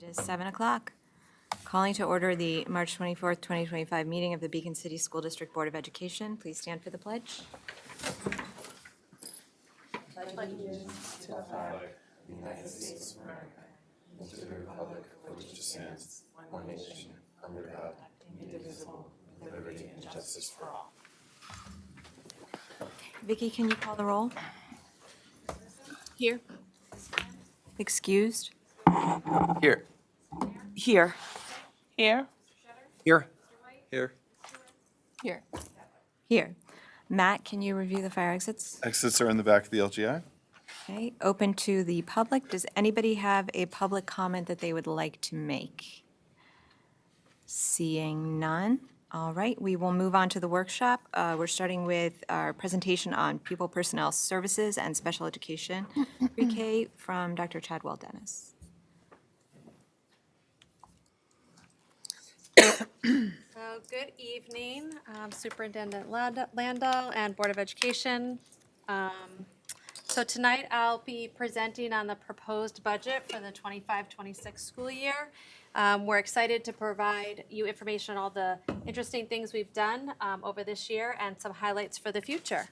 It is 7 o'clock. Calling to order the March 24th, 2025 meeting of the Beacon City School District Board of Education. Please stand for the pledge. United States of America, and to the republic for which it stands, one nation, under God, indivisible, with liberty and justice for all. Vicky, can you call the roll? Here. Excused? Here. Here. Here. Here. Here. Here. Here. Matt, can you review the fire exits? Exits are in the back of the LGI. Okay, open to the public. Does anybody have a public comment that they would like to make? Seeing none. All right, we will move on to the workshop. We're starting with our presentation on pupil personnel services and special education pre-K from Dr. Chadwell Dennis. So good evening, Superintendent Landau and Board of Education. So tonight I'll be presenting on the proposed budget for the 25-26 school year. We're excited to provide you information on all the interesting things we've done over this year and some highlights for the future.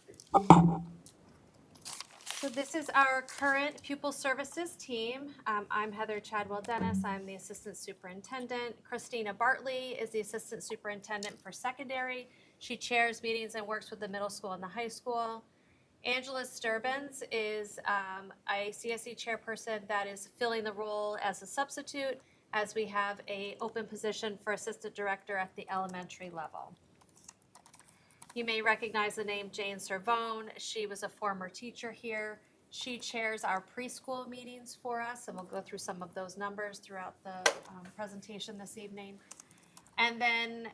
So this is our current pupil services team. I'm Heather Chadwell Dennis. I'm the assistant superintendent. Christina Bartley is the assistant superintendent for secondary. She chairs meetings and works with the middle school and the high school. Angela Sturbins is a CSE chairperson that is filling the role as a substitute as we have an open position for assistant director at the elementary level. You may recognize the name Jane Servone. She was a former teacher here. She chairs our preschool meetings for us, and we'll go through some of those numbers throughout the presentation this evening. And then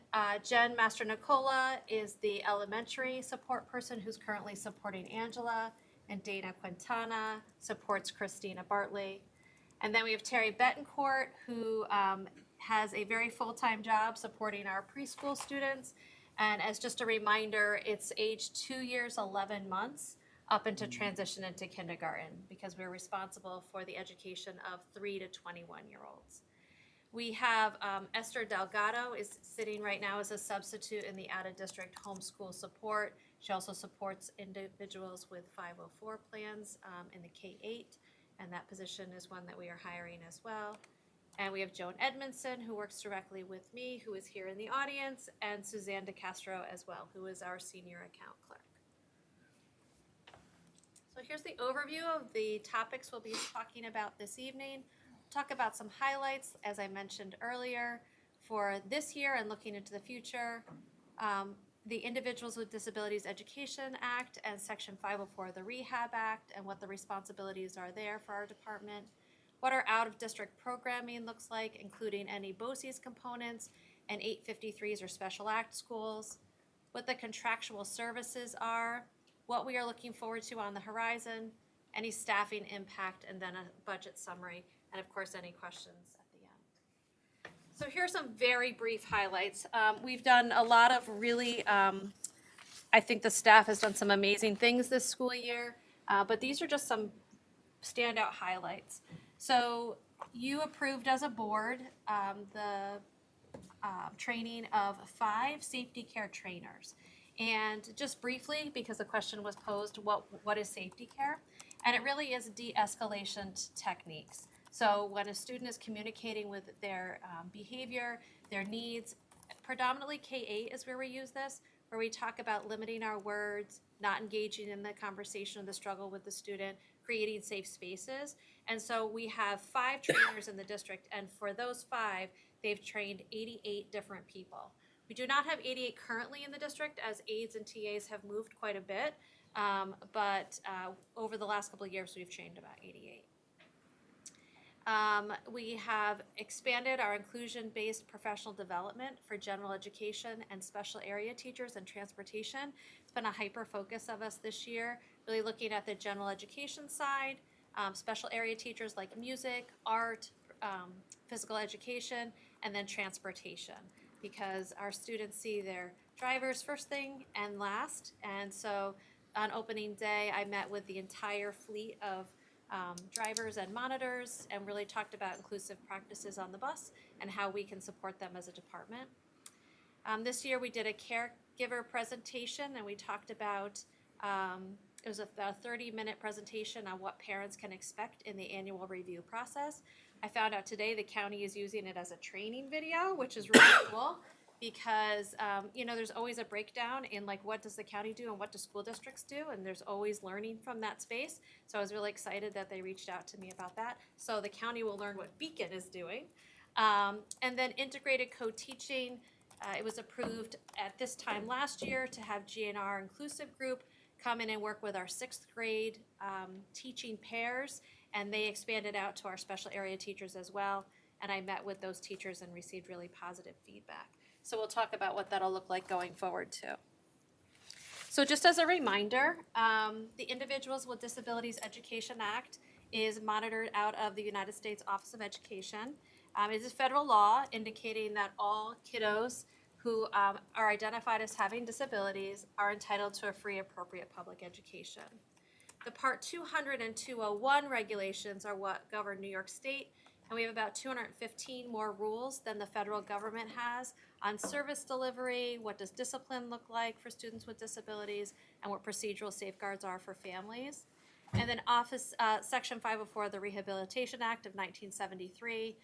Jen Master-Nicola is the elementary support person who's currently supporting Angela, and Dana Quintana supports Christina Bartley. And then we have Terry Betancourt, who has a very full-time job supporting our preschool students. And as just a reminder, it's age 2 years, 11 months up into transition into kindergarten because we're responsible for the education of 3 to 21-year-olds. We have Esther Delgado is sitting right now as a substitute in the out-of-district homeschool support. She also supports individuals with 504 plans in the K-8, and that position is one that we are hiring as well. And we have Joan Edmondson, who works directly with me, who is here in the audience, and Suzanne DeCastro as well, who is our senior account clerk. So here's the overview of the topics we'll be talking about this evening. Talk about some highlights, as I mentioned earlier, for this year and looking into the future. The Individuals with Disabilities Education Act and Section 504 of the Rehab Act and what the responsibilities are there for our department. What our out-of-district programming looks like, including any BOCES components and 853s or special act schools. What the contractual services are, what we are looking forward to on the horizon, any staffing impact, and then a budget summary. And of course, any questions at the end. So here are some very brief highlights. We've done a lot of really, I think the staff has done some amazing things this school year, but these are just some standout highlights. So you approved as a board the training of 5 safety care trainers. And just briefly, because the question was posed, what is safety care? And it really is de-escalation techniques. So when a student is communicating with their behavior, their needs, predominantly K-8 is where we use this, where we talk about limiting our words, not engaging in the conversation or the struggle with the student, creating safe spaces. And so we have 5 trainers in the district, and for those 5, they've trained 88 different people. We do not have 88 currently in the district, as aides and TAs have moved quite a bit, but over the last couple of years, we've trained about 88. We have expanded our inclusion-based professional development for general education and special area teachers and transportation. It's been a hyper focus of us this year, really looking at the general education side, special area teachers like music, art, physical education, and then transportation, because our students see their drivers first thing and last. And so on opening day, I met with the entire fleet of drivers and monitors, and really talked about inclusive practices on the bus and how we can support them as a department. This year we did a caregiver presentation, and we talked about, it was about a 30-minute presentation on what parents can expect in the annual review process. I found out today the county is using it as a training video, which is really cool, because there's always a breakdown in like what does the county do and what do school districts do, and there's always learning from that space. So I was really excited that they reached out to me about that. So the county will learn what Beacon is doing. And then integrated co-teaching. It was approved at this time last year to have GNR Inclusive Group come in and work with our 6th grade teaching pairs, and they expanded out to our special area teachers as well. And I met with those teachers and received really positive feedback. So we'll talk about what that'll look like going forward too. So just as a reminder, the Individuals with Disabilities Education Act is monitored out of the United States Office of Education. It is federal law indicating that all kiddos who are identified as having disabilities are entitled to a free, appropriate public education. The Part 200 and 201 regulations are what govern New York State, and we have about 215 more rules than the federal government has on service delivery, what does discipline look like for students with disabilities, and what procedural safeguards are for families. And then Section 504 of the Rehabilitation Act of 1973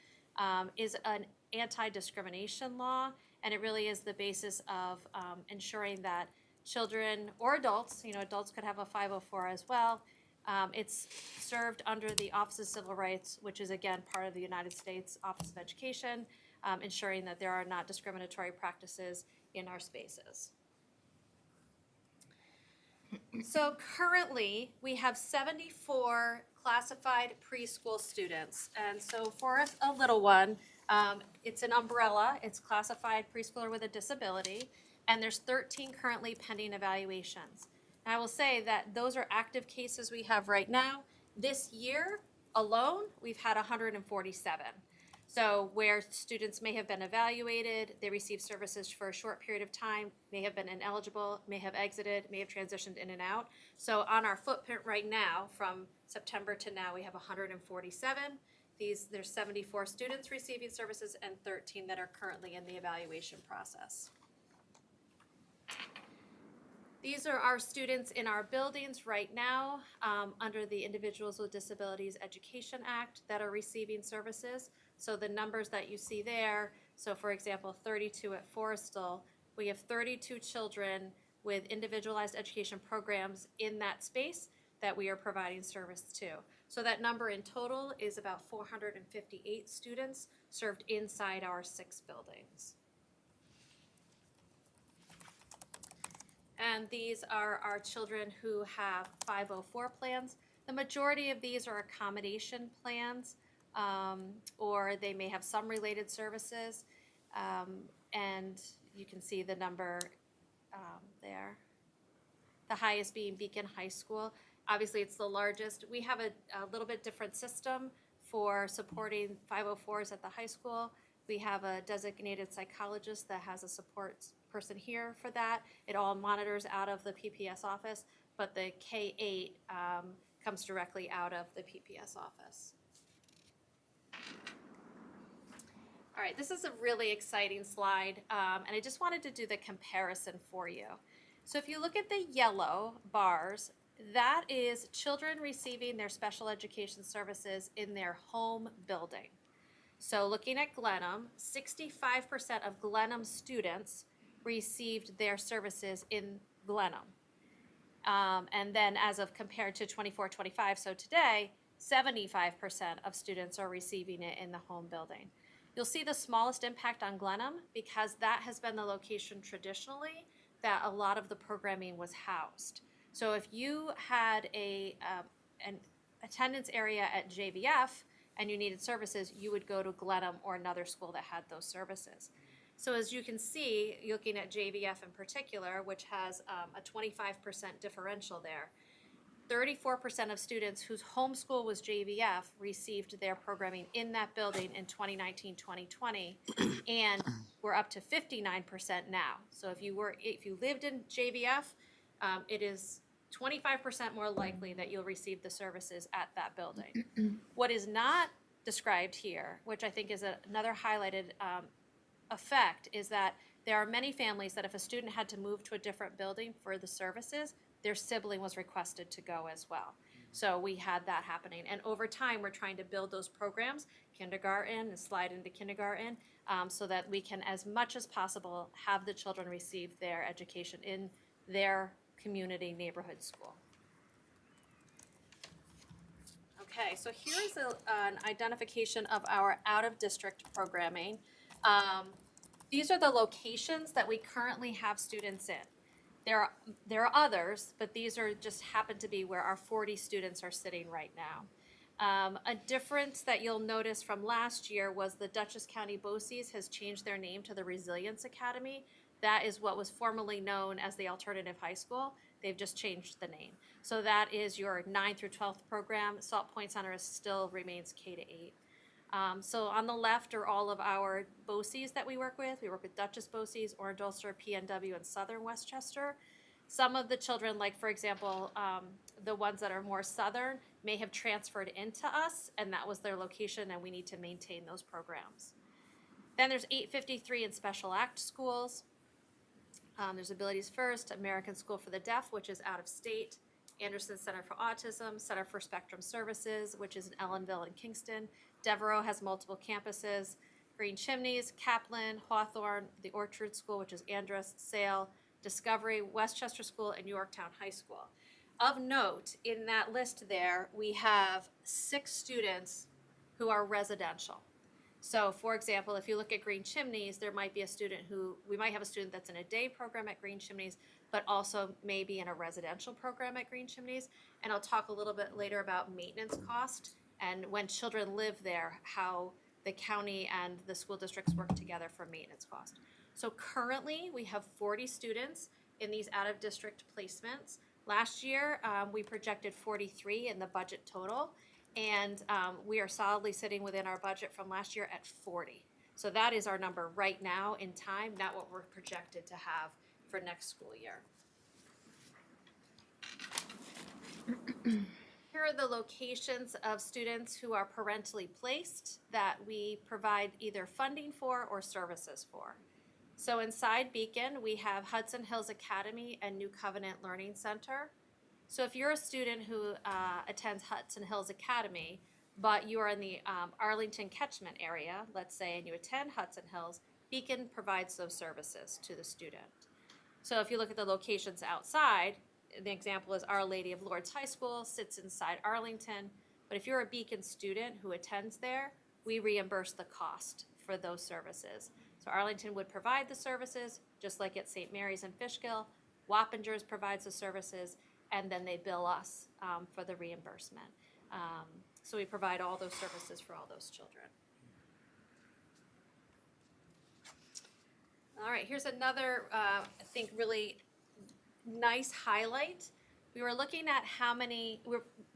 is an anti-discrimination law, and it really is the basis of ensuring that children or adults, adults could have a 504 as well. It's served under the Office of Civil Rights, which is again part of the United States Office of Education, ensuring that there are not discriminatory practices in our spaces. So currently, we have 74 classified preschool students. And so for a little one, it's an umbrella. It's classified preschooler with a disability. And there's 13 currently pending evaluations. And I will say that those are active cases we have right now. This year alone, we've had 147. So where students may have been evaluated, they received services for a short period of time, may have been ineligible, may have exited, may have transitioned in and out. So on our footprint right now, from September to now, we have 147. There's 74 students receiving services and 13 that are currently in the evaluation process. These are our students in our buildings right now under the Individuals with Disabilities Education Act that are receiving services. So the numbers that you see there, so for example, 32 at Forrestal, we have 32 children with individualized education programs in that space that we are providing service to. So that number in total is about 458 students served inside our 6 buildings. And these are our children who have 504 plans. The majority of these are accommodation plans, or they may have some related services. And you can see the number there. The highest being Beacon High School. Obviously, it's the largest. We have a little bit different system for supporting 504s at the high school. We have a designated psychologist that has a support person here for that. It all monitors out of the PPS office, but the K-8 comes directly out of the PPS office. All right, this is a really exciting slide, and I just wanted to do the comparison for you. So if you look at the yellow bars, that is children receiving their special education services in their home building. So looking at Glenham, 65% of Glenham students received their services in Glenham. And then as of compared to 24-25, so today, 75% of students are receiving it in the home building. You'll see the smallest impact on Glenham because that has been the location traditionally that a lot of the programming was housed. So if you had an attendance area at JVF and you needed services, you would go to Glenham or another school that had those services. So as you can see, looking at JVF in particular, which has a 25% differential there, 34% of students whose home school was JVF received their programming in that building in 2019-2020, and we're up to 59% now. So if you lived in JVF, it is 25% more likely that you'll receive the services at that building. What is not described here, which I think is another highlighted effect, is that there are many families that if a student had to move to a different building for the services, their sibling was requested to go as well. So we had that happening. And over time, we're trying to build those programs, kindergarten and slide into kindergarten, so that we can, as much as possible, have the children receive their education in their community neighborhood school. Okay, so here's an identification of our out-of-district programming. These are the locations that we currently have students in. There are others, but these are just happen to be where our 40 students are sitting right now. A difference that you'll notice from last year was the Dutchess County BOCES has changed their name to the Resilience Academy. That is what was formerly known as the Alternative High School. They've just changed the name. So that is your 9th through 12th program. Salt Point Center still remains K-8. So on the left are all of our BOCES that we work with. We work with Dutchess BOCES, Orange Ulster, PNW, and Southern Westchester. Some of the children, like for example, the ones that are more southern, may have transferred into us, and that was their location, and we need to maintain those programs. Then there's 853 in special act schools. There's Abilities First, American School for the Deaf, which is out of state, Anderson Center for Autism, Center for Spectrum Services, which is in Ellenville and Kingston. Devereaux has multiple campuses, Green Chimneys, Kaplan, Hawthorne, the Orchard School, which is Andrus, Sale, Discovery, Westchester School, and Yorktown High School. Of note, in that list there, we have 6 students who are residential. So for example, if you look at Green Chimneys, there might be a student we might have a student that's in a day program at Green Chimneys, but also maybe in a residential program at Green Chimneys. And I'll talk a little bit later about maintenance cost and when children live there, how the county and the school districts work together for maintenance cost. So currently, we have 40 students in these out-of-district placements. Last year, we projected 43 in the budget total, and we are solidly sitting within our budget from last year at 40. So that is our number right now in time, not what we're projected to have for next school year. Here are the locations of students who are parentally placed that we provide either funding for or services for. So inside Beacon, we have Hudson Hills Academy and New Covenant Learning Center. So if you're a student who attends Hudson Hills Academy, but you are in the Arlington catchment area, let's say, and you attend Hudson Hills, Beacon provides those services to the student. So if you look at the locations outside, the example is Our Lady of Lourdes High School sits inside Arlington, but if you're a Beacon student who attends there, we reimburse the cost for those services. So Arlington would provide the services, just like at St. Mary's and Fishkill. Wappingers provides the services, and then they bill us for the reimbursement. So we provide all those services for all those children. All right, here's another, I think, really nice highlight. We were looking at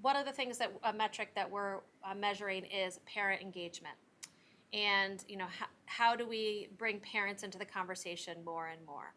one of the things that a metric that we're measuring is parent engagement. And how do we bring parents into the conversation more and more?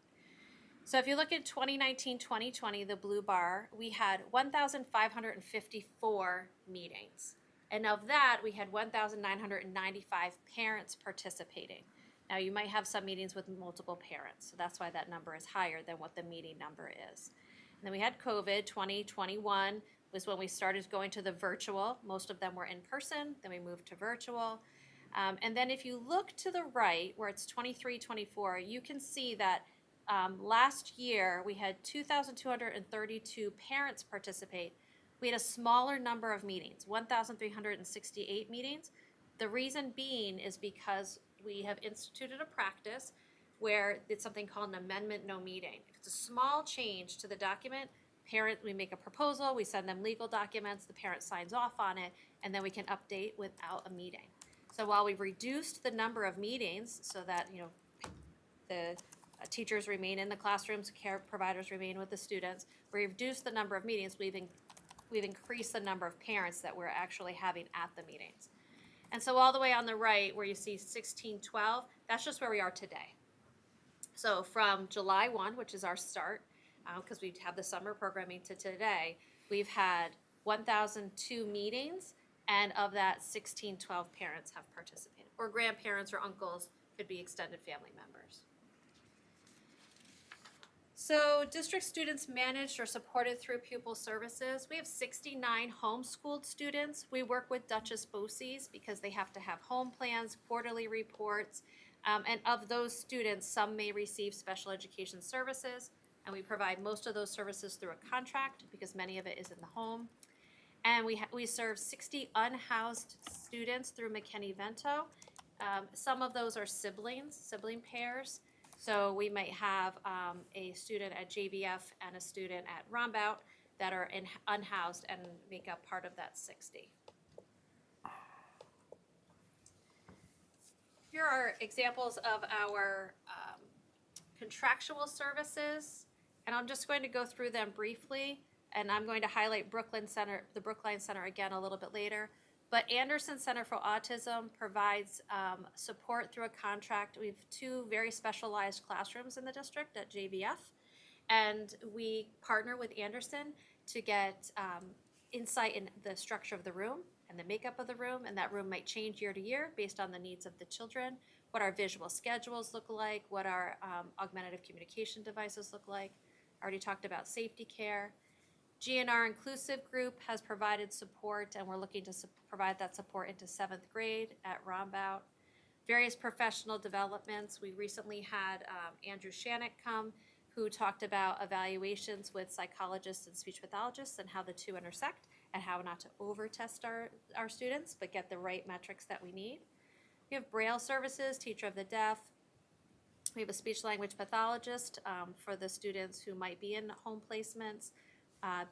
So if you look at 2019-2020, the blue bar, we had 1,554 meetings. And of that, we had 1,995 parents participating. Now, you might have some meetings with multiple parents, so that's why that number is higher than what the meeting number is. And then we had COVID. 2021 was when we started going to the virtual. Most of them were in person, then we moved to virtual. And then if you look to the right, where it's 23-24, you can see that last year we had 2,232 parents participate. We had a smaller number of meetings, 1,368 meetings. The reason being is because we have instituted a practice where it's something called an amendment no meeting. If it's a small change to the document, we make a proposal, we send them legal documents, the parent signs off on it, and then we can update without a meeting. So while we've reduced the number of meetings so that the teachers remain in the classrooms, care providers remain with the students, we reduced the number of meetings, we've increased the number of parents that we're actually having at the meetings. And so all the way on the right where you see 1612, that's just where we are today. So from July 1, which is our start, because we have the summer programming to today, we've had 1,002 meetings, and of that, 12 parents have participated, or grandparents or uncles, could be extended family members. So district students managed or supported through pupil services. We have 69 homeschooled students. We work with Duchess BOCES because they have to have home plans, quarterly reports, and of those students, some may receive special education services, and we provide most of those services through a contract because many of it is in the home. And we serve 60 unhoused students through McKinney-Vento. Some of those are sibling pairs. So we might have a student at JVF and a student at Rombout that are unhoused and make up part of that 60. Here are examples of our contractual services, and I'm just going to go through them briefly, and I'm going to highlight the Brookline Center again a little bit later. But Anderson Center for Autism provides support through a contract. We have 2 very specialized classrooms in the district at JVF, and we partner with Anderson to get insight in the structure of the room and the makeup of the room, and that room might change year to year based on the needs of the children, what our visual schedules look like, what our augmentative communication devices look like. I already talked about safety care. GNR Inclusive Group has provided support, and we're looking to provide that support into 7th grade at Rombout. Various professional developments. We recently had Andrew Shannock come, who talked about evaluations with psychologists and speech pathologists and how the two intersect and how not to over-test our students, but get the right metrics that we need. We have Braille services, teacher of the deaf. We have a speech language pathologist for the students who might be in home placements.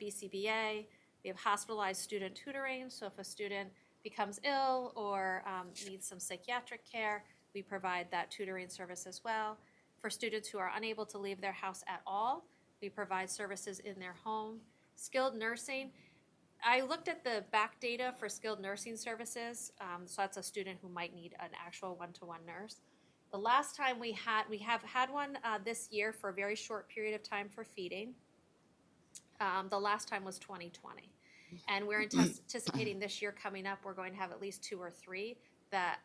BCBA, we have hospitalized student tutoring, so if a student becomes ill or needs some psychiatric care, we provide that tutoring service as well. For students who are unable to leave their house at all, we provide services in their home. Skilled nursing, I looked at the back data for skilled nursing services, so that's a student who might need an actual one-to-one nurse. The last time we have had one this year for a very short period of time for feeding. The last time was 2020. And we're anticipating this year coming up, we're going to have at least 2 or 3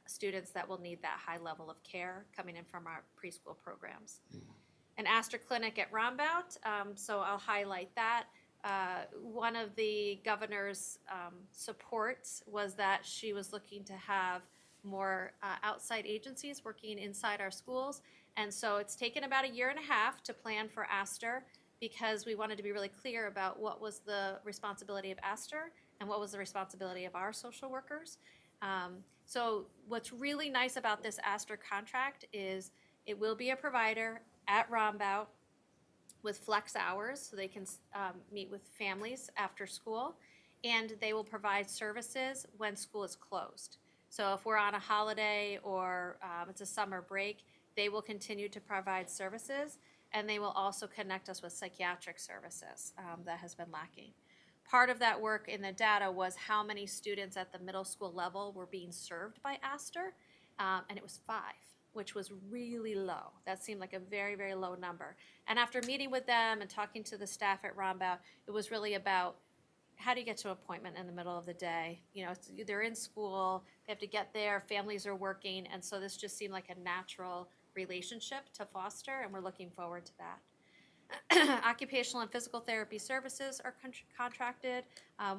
students that will need that high level of care coming in from our preschool programs. An Astor Clinic at Rombout, so I'll highlight that. One of the governor's supports was that she was looking to have more outside agencies working inside our schools. And so it's taken about 1.5 years to plan for Astor, because we wanted to be really clear about what was the responsibility of Astor and what was the responsibility of our social workers. So what's really nice about this Astor contract is it will be a provider at Rombout with flex hours, so they can meet with families after school, and they will provide services when school is closed. So if we're on a holiday or it's a summer break, they will continue to provide services, and they will also connect us with psychiatric services that has been lacking. Part of that work in the data was how many students at the middle school level were being served by Astor, and it was 5, which was really low. That seemed like a very, very low number. And after meeting with them and talking to the staff at Rombout, it was really about how do you get to an appointment in the middle of the day? You know, they're in school, they have to get there, families are working, and so this just seemed like a natural relationship to foster, and we're looking forward to that. Occupational and physical therapy services are contracted.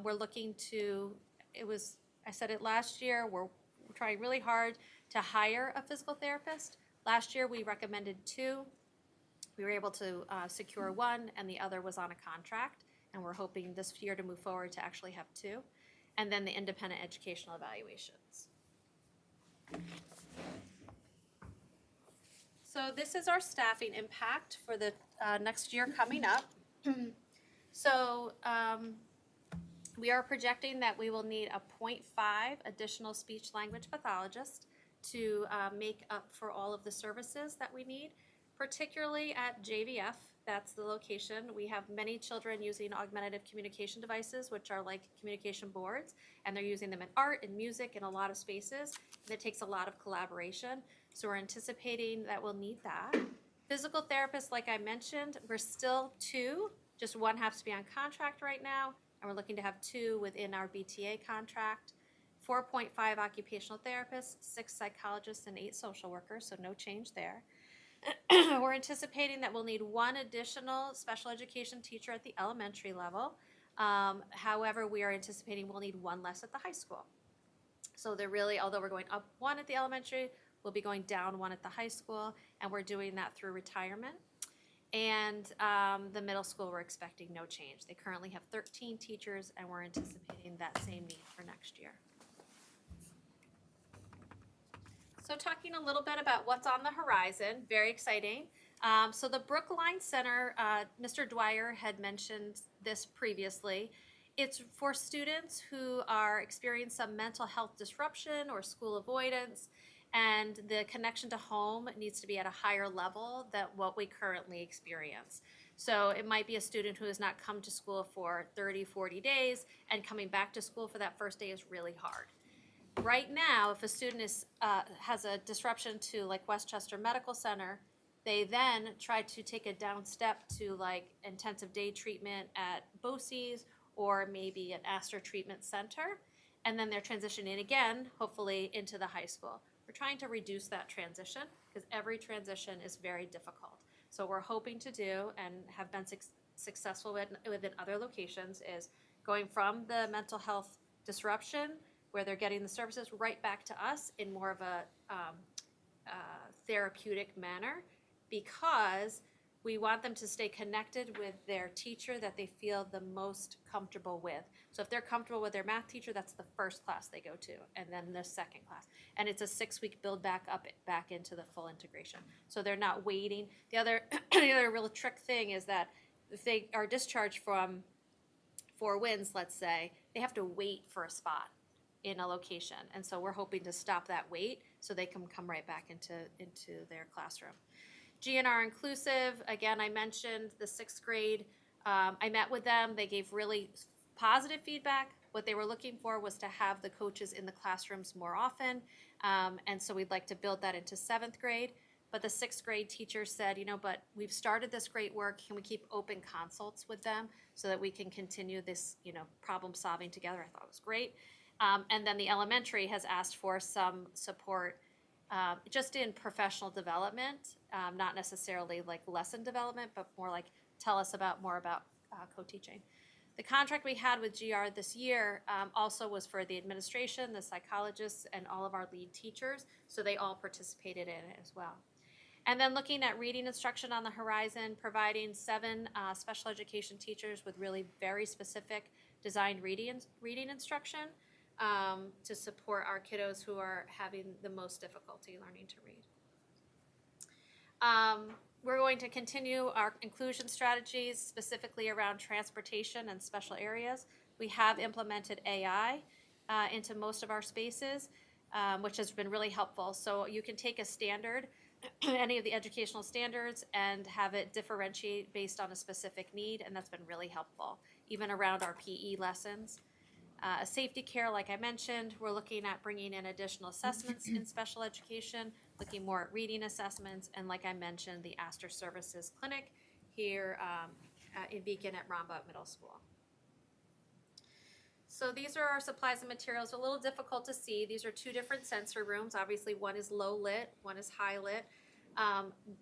We're looking to, I said it last year, we're trying really hard to hire a physical therapist. Last year we recommended 2. We were able to secure 1, and the other was on a contract, and we're hoping this year to move forward to actually have 2. And then the independent educational evaluations. So this is our staffing impact for the next year coming up. So we are projecting that we will need a 0.5 additional speech language pathologist to make up for all of the services that we need, particularly at JVF. That's the location. We have many children using augmentative communication devices, which are like communication boards, and they're using them in art and music in a lot of spaces. And it takes a lot of collaboration. So we're anticipating that we'll need that. Physical therapists, like I mentioned, we're still 2, just 1 has to be on contract right now, and we're looking to have 2 within our BTA contract. 4.5 occupational therapists, 6 psychologists, and 8 social workers, so no change there. We're anticipating that we'll need 1 additional special education teacher at the elementary level. However, we are anticipating we'll need 1 less at the high school. So they're really, although we're going up 1 at the elementary, we'll be going down 1 at the high school, and we're doing that through retirement. And the middle school, we're expecting no change. They currently have 13 teachers, and we're anticipating that same need for next year. So talking a little bit about what's on the horizon, very exciting. So the Brookline Center, Mr. Dwyer had mentioned this previously. It's for students who are experiencing some mental health disruption or school avoidance, and the connection to home needs to be at a higher level than what we currently experience. So it might be a student who has not come to school for 30, 40 days, and coming back to school for that first day is really hard. Right now, if a student has a disruption to like Westchester Medical Center, they then try to take a down step to like intensive day treatment at BOCES or maybe an Astor Treatment Center, and then they're transitioning again, hopefully into the high school. We're trying to reduce that transition because every transition is very difficult. So we're hoping to do and have been successful within other locations is going from the mental health disruption where they're getting the services right back to us in more of a therapeutic manner, because we want them to stay connected with their teacher that they feel the most comfortable with. So if they're comfortable with their math teacher, that's the first class they go to, and then the second class. And it's a 6-week build back into the full integration. So they're not waiting. The other real trick thing is that if they are discharged from Four Winds, let's say, they have to wait for a spot in a location. And so we're hoping to stop that wait so they can come right back into their classroom. GNR Inclusive, again, I mentioned the 6th grade. I met with them. They gave really positive feedback. What they were looking for was to have the coaches in the classrooms more often. And so we'd like to build that into 7th grade. But the 6th grade teacher said, but we've started this great work. Can we keep open consults with them so that we can continue this, problem solving together? I thought it was great. And then the elementary has asked for some support just in professional development, not necessarily like lesson development, but more like tell us more about co-teaching. The contract we had with GR this year also was for the administration, the psychologists, and all of our lead teachers, so they all participated in it as well. And then looking at reading instruction on the horizon, providing 7 special education teachers with really very specific designed reading instruction to support our kiddos who are having the most difficulty learning to read. We're going to continue our inclusion strategies, specifically around transportation and special areas. We have implemented AI into most of our spaces, which has been really helpful. So you can take a standard, any of the educational standards, and have it differentiate based on a specific need, and that's been really helpful, even around our PE lessons. Safety care, like I mentioned, we're looking at bringing in additional assessments in special education, looking more at reading assessments, and like I mentioned, the Astor Services Clinic here in Beacon at Rombaugh Middle School. So these are our supplies and materials. A little difficult to see. These are 2 different sensory rooms. Obviously, one is low lit, one is high lit.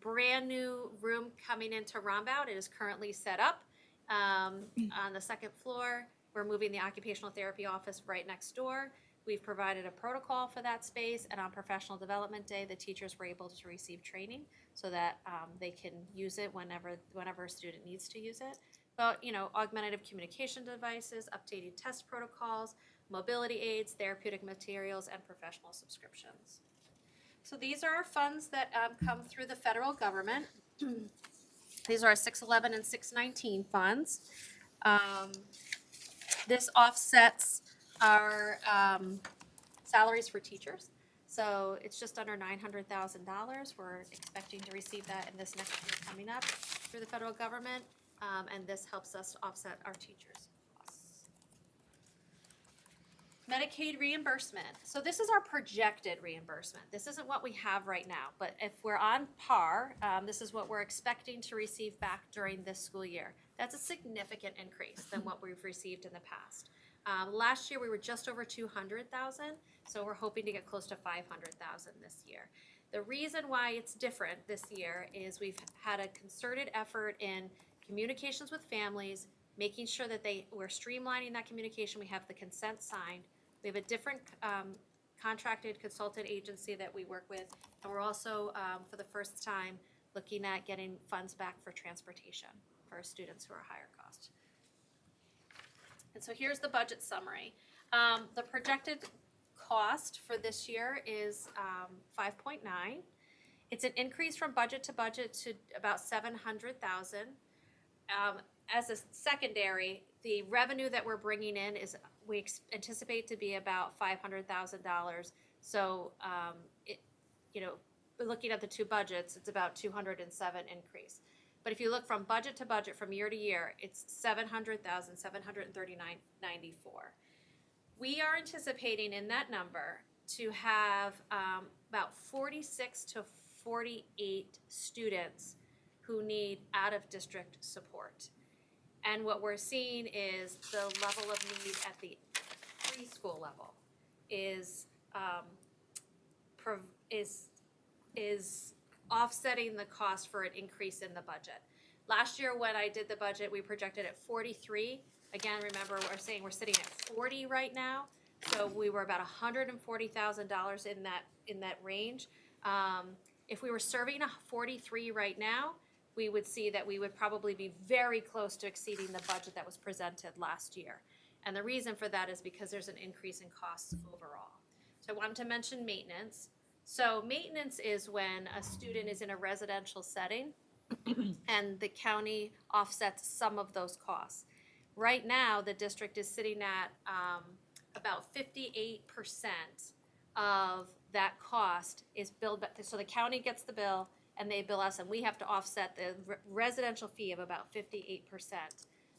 Brand new room coming into Rombaugh. It is currently set up on the 2nd floor. We're moving the occupational therapy office right next door. We've provided a protocol for that space, and on Professional Development Day, the teachers were able to receive training so that they can use it whenever a student needs to use it. But, augmentative communication devices, updated test protocols, mobility aids, therapeutic materials, and professional subscriptions. So these are our funds that come through the federal government. These are our 611 and 619 funds. This offsets our salaries for teachers. So it's just under $900,000. We're expecting to receive that in this next year coming up through the federal government. And this helps us offset our teachers' costs. Medicaid reimbursement. So this is our projected reimbursement. This isn't what we have right now, but if we're on par, this is what we're expecting to receive back during this school year. That's a significant increase than what we've received in the past. Last year, we were just over 200,000, so we're hoping to get close to 500,000 this year. The reason why it's different this year is we've had a concerted effort in communications with families, making sure that we're streamlining that communication. We have the consent signed. We have a different contracted consultant agency that we work with, and we're also, for the first time, looking at getting funds back for transportation for our students who are higher cost. And so here's the budget summary. The projected cost for this year is 5.9. It's an increase from budget to budget to about 700,000. As a secondary, the revenue that we're bringing in is we anticipate to be about $500,000. So, looking at the two budgets, it's about 207 increase. But if you look from budget to budget from year to year, it's 700,000, 739.94. We are anticipating in that number to have about 46 to 48 students who need out-of-district support. And what we're seeing is the level of need at the preschool level is offsetting the cost for an increase in the budget. Last year when I did the budget, we projected at 43. Again, remember we're saying we're sitting at 40 right now. So we were about $140,000 in that range. If we were serving a 43 right now, we would see that we would probably be very close to exceeding the budget that was presented last year. And the reason for that is because there's an increase in costs overall. So I wanted to mention maintenance. So maintenance is when a student is in a residential setting and the county offsets some of those costs. Right now, the district is sitting at about 58% of that cost is billed back. So the county gets the bill and they bill us, and we have to offset the residential fee of about 58%.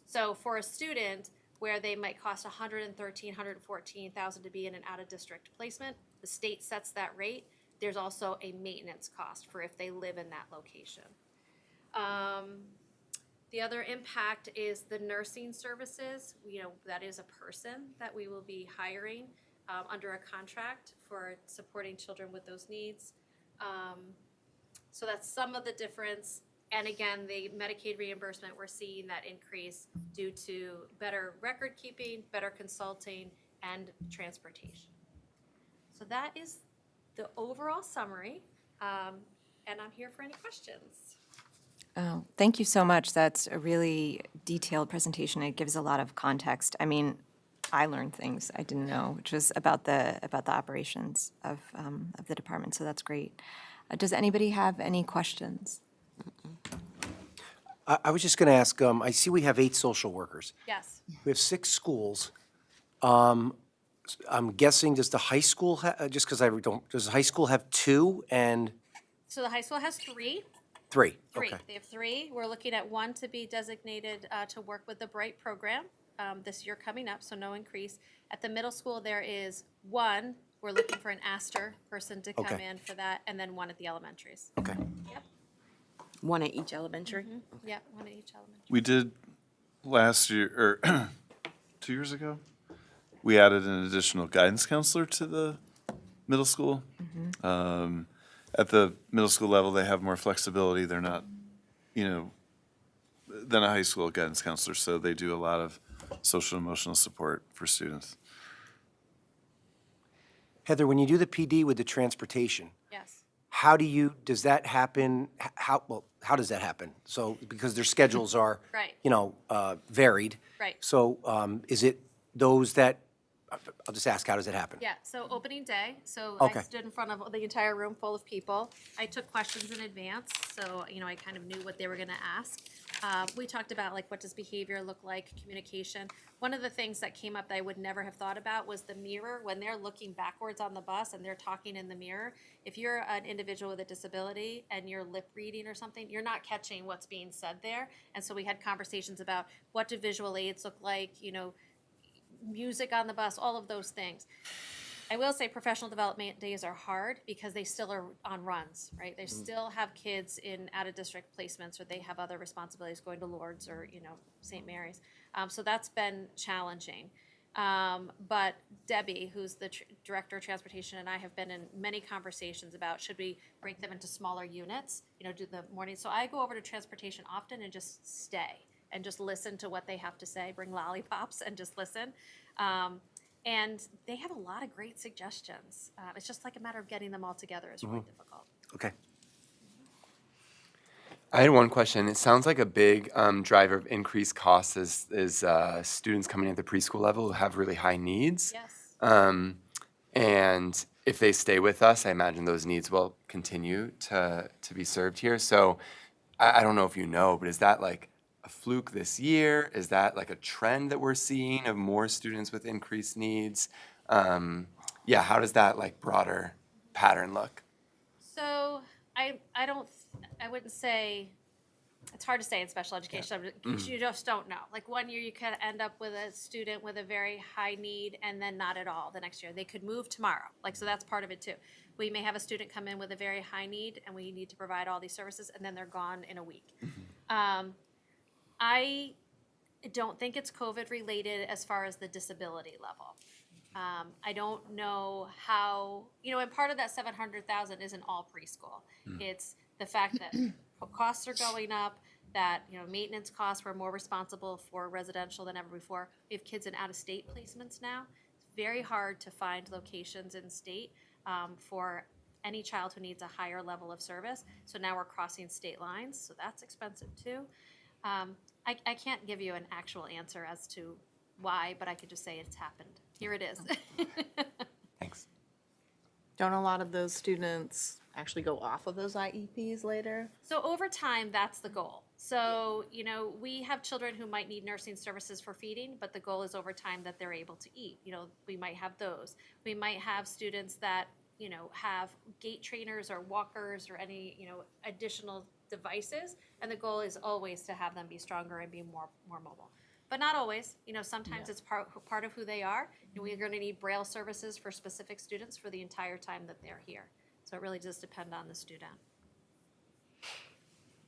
So for a student where they might cost $113,000, $114,000 to be in an out-of-district placement, the state sets that rate. There's also a maintenance cost for if they live in that location. The other impact is the nursing services. That is a person that we will be hiring under a contract for supporting children with those needs. So that's some of the difference. And again, the Medicaid reimbursement, we're seeing that increase due to better record keeping, better consulting, and transportation. So that is the overall summary, and I'm here for any questions. Oh, thank you so much. That's a really detailed presentation. It gives a lot of context. I mean, I learned things I didn't know, which was about the operations of the department. So that's great. Does anybody have any questions? I was just going to ask, I see we have 8 social workers. Yes. We have 6 schools. I'm guessing, does the high school, just because does the high school have 2 and So the high school has 3. 3? Three. Okay. They have 3. We're looking at 1 to be designated to work with the Bright program this year coming up, so no increase. At the middle school, there is 1. We're looking for an Astor person to come Okay. in for that, and then 1 at the elementaries. Okay. Yep, One at each elementary? yep, 1 at each elementary. We did last year, or 2 years ago, we added an additional guidance counselor to the middle school. At the middle school level, they have more flexibility. They're not, than a high school guidance counselor, so they do a lot of social and emotional support for students. Heather, when you do the PD with the transportation, Yes. does that happen? How does that happen? So, because their schedules are, Right. Varied. Right. So, is it those that, I'll just ask, how does it happen? Yeah, so opening day, so Okay. I stood in front of the entire room full of people. I took questions in advance, so, I kind of knew what they were gonna ask. We talked about what does behavior look like, communication. One of the things that came up that I would never have thought about was the mirror. When they're looking backwards on the bus and they're talking in the mirror, if you're an individual with a disability and you're lip reading or something, you're not catching what's being said there. And so we had conversations about what do visual aids look like, music on the bus, all of those things. I will say professional development days are hard because they still are on runs, right? They still have kids in out-of-district placements, or they have other responsibilities going to Lourdes or, St. Mary's. So that's been challenging. But Debbie, who's the Director of Transportation, and I have been in many conversations about should we break them into smaller units, do the morning. So I go over to transportation often and just stay and just listen to what they have to say, bring lollipops and just listen. And they have a lot of great suggestions. It's just like a matter of getting them all together is really difficult. Okay. I had one question. It sounds like a big driver of increased costs is students coming at the preschool level who have really high needs. Yes. And if they stay with us, I imagine those needs will continue to be served here. So I don't know if you know, but is that like a fluke this year? Is that like a trend that we're seeing of more students with increased needs? How does that like broader pattern look? So I wouldn't say, it's hard to say in special education, because you just don't know. Like one year you could end up with a student with a very high need and then not at all the next year. They could move tomorrow. So that's part of it too. We may have a student come in with a very high need and we need to provide all these services and then they're gone in a week. I don't think it's COVID related as far as the disability level. I don't know how, and part of that 700,000 isn't all preschool. It's the fact that costs are going up, that, maintenance costs, we're more responsible for residential than ever before. We have kids in out-of-state placements now. It's very hard to find locations in state for any child who needs a higher level of service. So now we're crossing state lines, so that's expensive too. I can't give you an actual answer as to why, but I could just say it's happened. Here it is. Thanks. Don't a lot of those students actually go off of those IEPs later? So over time, that's the goal. So, we have children who might need nursing services for feeding, but the goal is over time that they're able to eat. We might have those. We might have students that, have gait trainers or walkers or any, additional devices. And the goal is always to have them be stronger and be more mobile. But not always. Sometimes it's part of who they are. We're going to need Braille services for specific students for the entire time that they're here. So it really does depend on the student.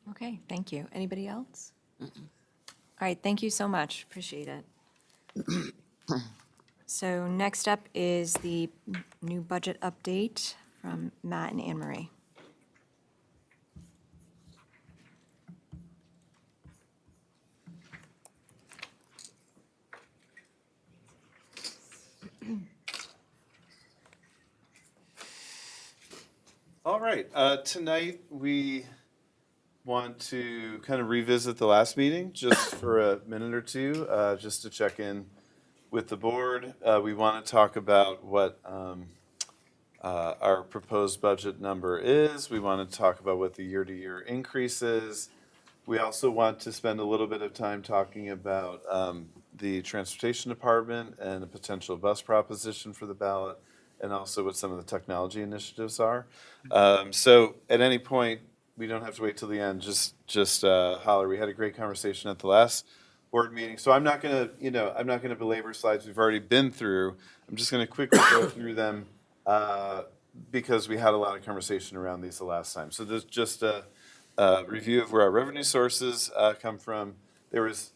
Okay, thank you. Anybody else? All right, thank you so much. Appreciate it. So next up is the new budget update from Matt and Anne Marie. All right, tonight we want to kind of revisit the last meeting just for a minute or two, just to check in with the board. We want to talk about what our proposed budget number is. We want to talk about what the year-to-year increase is. We also want to spend a little bit of time talking about the transportation department and a potential bus proposition for the ballot, and also what some of the technology initiatives are. So at any point, we don't have to wait till the end, just holler. We had a great conversation at the last board meeting. So I'm not gonna belabor slides we've already been through. I'm just gonna quickly go through them because we had a lot of conversation around these the last time. So there's just a review of where our revenue sources come from. There was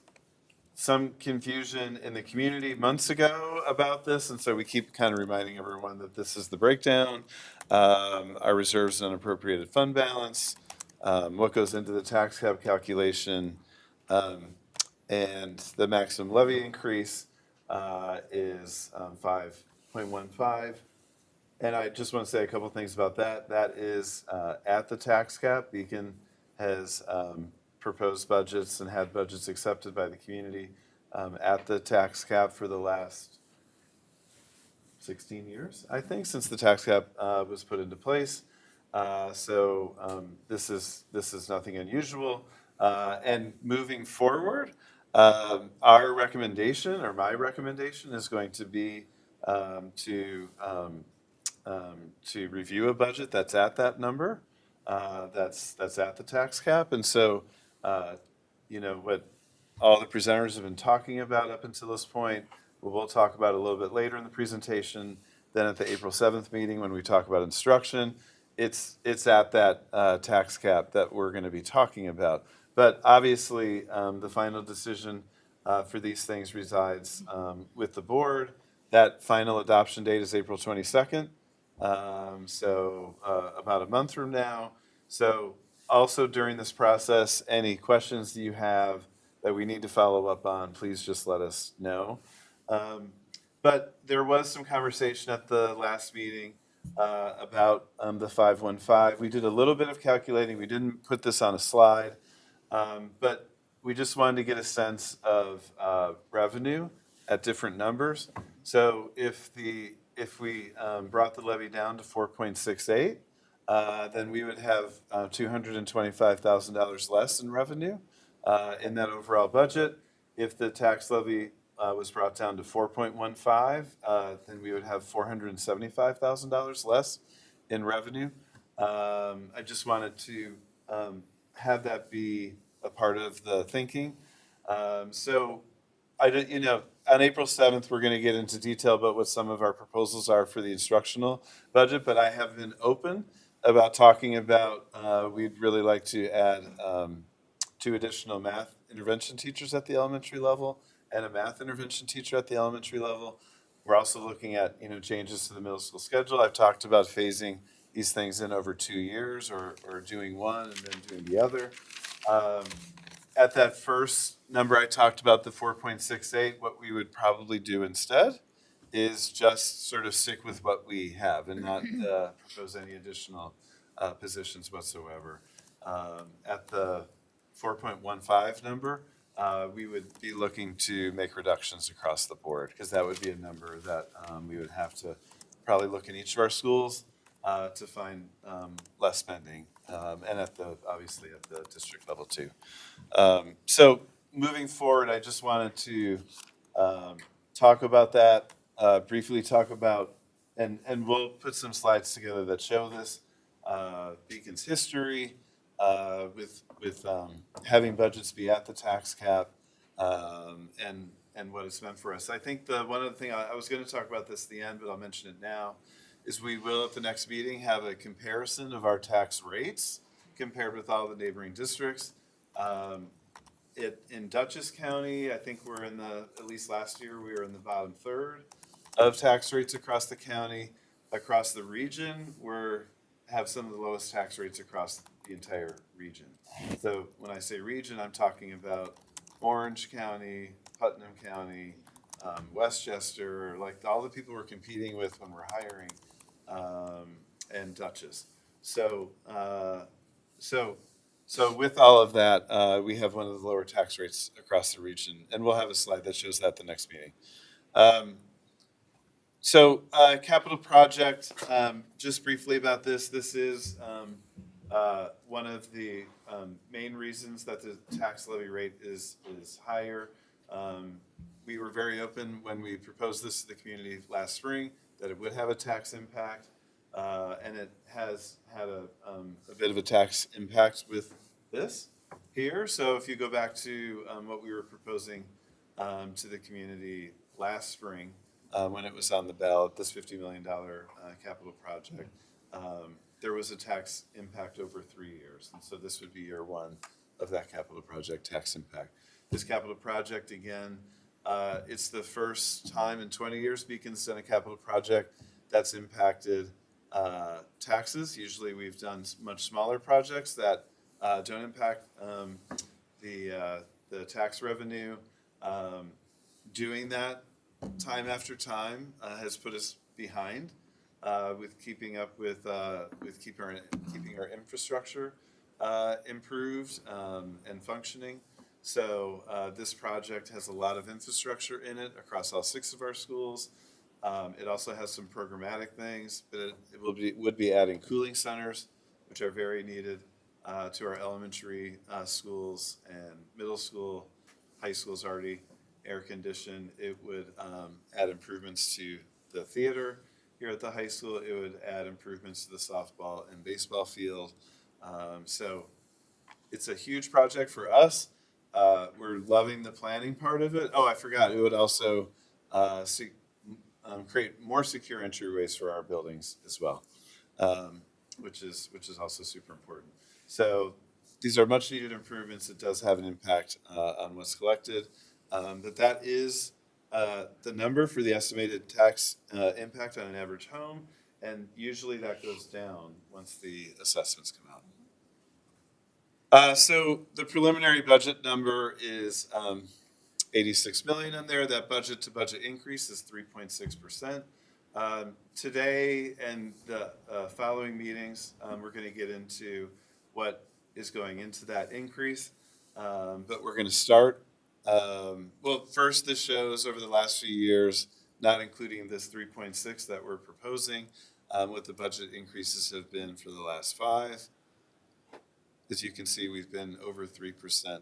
some confusion in the community months ago about this, and so we keep kind of reminding everyone that this is the breakdown. Our reserves and unappropriated fund balance, what goes into the tax cap calculation, and the maximum levy increase is 5.15. And I just want to say a couple things about that. That is at the tax cap. Beacon has proposed budgets and had budgets accepted by the community at the tax cap for the last 16 years, I think, since the tax cap was put into place. So this is nothing unusual. And moving forward, our recommendation, or my recommendation, is going to be to review a budget that's at that number, that's at the tax cap. And so, what all the presenters have been talking about up until this point, we'll talk about a little bit later in the presentation. Then at the April 7th meeting, when we talk about instruction, it's at that tax cap that we're going to be talking about. But obviously, the final decision for these things resides with the board. That final adoption date is April 22nd, so about a month from now. So also during this process, any questions that you have that we need to follow up on, please just let us know. But there was some conversation at the last meeting about the 515. We did a little bit of calculating. We didn't put this on a slide, but we just wanted to get a sense of revenue at different numbers. So if we brought the levy down to 4.68, then we would have $225,000 less in revenue in that overall budget. If the tax levy was brought down to 4.15, then we would have $475,000 less in revenue. I just wanted to have that be a part of the thinking. So I did, on April 7th, we're going to get into detail about what some of our proposals are for the instructional budget, but I have been open about talking about, we'd really like to add 2 additional math intervention teachers at the elementary level and a math intervention teacher at the elementary level. We're also looking at, changes to the middle school schedule. I've talked about phasing these things in over 2 years or doing one and then doing the other. At that first number I talked about, the 4.68, what we would probably do instead is just sort of stick with what we have and not propose any additional positions whatsoever. At the 4.15 number, we would be looking to make reductions across the board, because that would be a number that we would have to probably look in each of our schools to find less spending, and obviously at the district level too. So moving forward, I just wanted to talk about that, briefly talk about, and we'll put some slides together that show this, Beacon's history, with having budgets be at the tax cap, and what it's meant for us. I think one other thing, I was going to talk about this at the end, but I'll mention it now, is we will at the next meeting have a comparison of our tax rates compared with all the neighboring districts. In Dutchess County, I think we're at least last year, we were in the bottom third of tax rates across the county. Across the region, have some of the lowest tax rates across the entire region. So when I say region, I'm talking about Orange County, Putnam County, Westchester, like all the people we're competing with when we're hiring, and Dutchess. So with all of that, we have one of the lower tax rates across the region, and we'll have a slide that shows that at the next meeting. Capital project, just briefly about this. This is one of the main reasons that the tax levy rate is higher. We were very open when we proposed this to the community last spring that it would have a tax impact, and it has had a bit of a tax impact with this here. So if you go back to what we were proposing to the community last spring, when it was on the ballot, this $50 million capital project, there was a tax impact over 3 years. And so this would be year 1 of that capital project tax impact. This capital project, again, it's the first time in 20 years Beacon's done a capital project that's impacted taxes. Usually we've done much smaller projects that don't impact the tax revenue. Doing that time after time has put us behind with keeping up with keeping our infrastructure improved and functioning. So this project has a lot of infrastructure in it across all 6 of our schools. It also has some programmatic things, but it would be adding cooling centers, which are very needed to our elementary schools and middle school. High school's already air conditioned. It would add improvements to the theater here at the high school. It would add improvements to the softball and baseball field. So it's a huge project for us. We're loving the planning part of it. Oh, I forgot. It would also create more secure entryways for our buildings as well, which is also super important. So these are much needed improvements. It does have an impact on what's collected, but that is the number for the estimated tax impact on an average home, and usually that goes down once the assessments come out. So the preliminary budget number is 86 million in there. That budget to budget increase is 3.6%. Today and the following meetings, we're going to get into what is going into that increase. But we're going to start. Well, first, this shows over the last few years, not including this 3.6 that we're proposing, what the budget increases have been for the last 5. As you can see, we've been over 3%,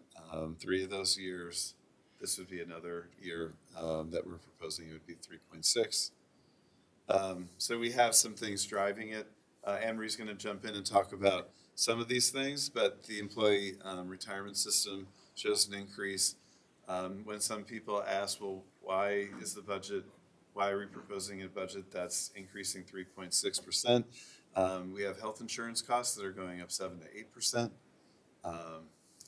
3 of those years. This would be another year that we're proposing. It would be 3.6. So we have some things driving it. Anne-Marie's going to jump in and talk about some of these things, but the employee retirement system shows an increase. When some people ask, well, why are we proposing a budget that's increasing 3.6%? We have health insurance costs that are going up 7 to 8%.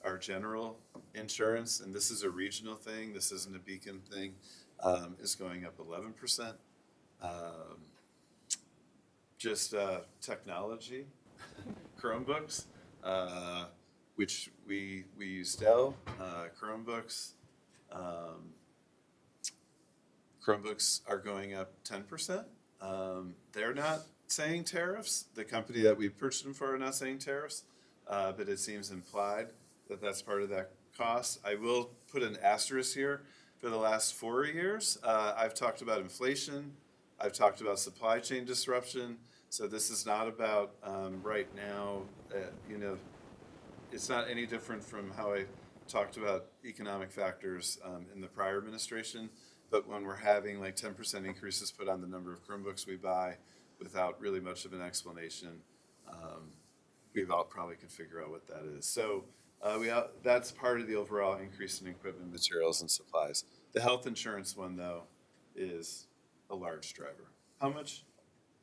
Our general insurance, and this is a regional thing, this isn't a Beacon thing, is going up 11%. Just technology, Chromebooks, which we use Dell, Chromebooks. Chromebooks are going up 10%. They're not saying tariffs. The company that we purchased them for are not saying tariffs, but it seems implied that that's part of that cost. I will put an asterisk here. For the last 4 years, I've talked about inflation. I've talked about supply chain disruption. So this is not about right now, it's not any different from how I talked about economic factors in the prior administration. But when we're having like 10% increases put on the number of Chromebooks we buy without really much of an explanation, we've all probably could figure out what that is. So that's part of the overall increase in equipment, materials, and supplies. The health insurance one, though, is a large driver. How much?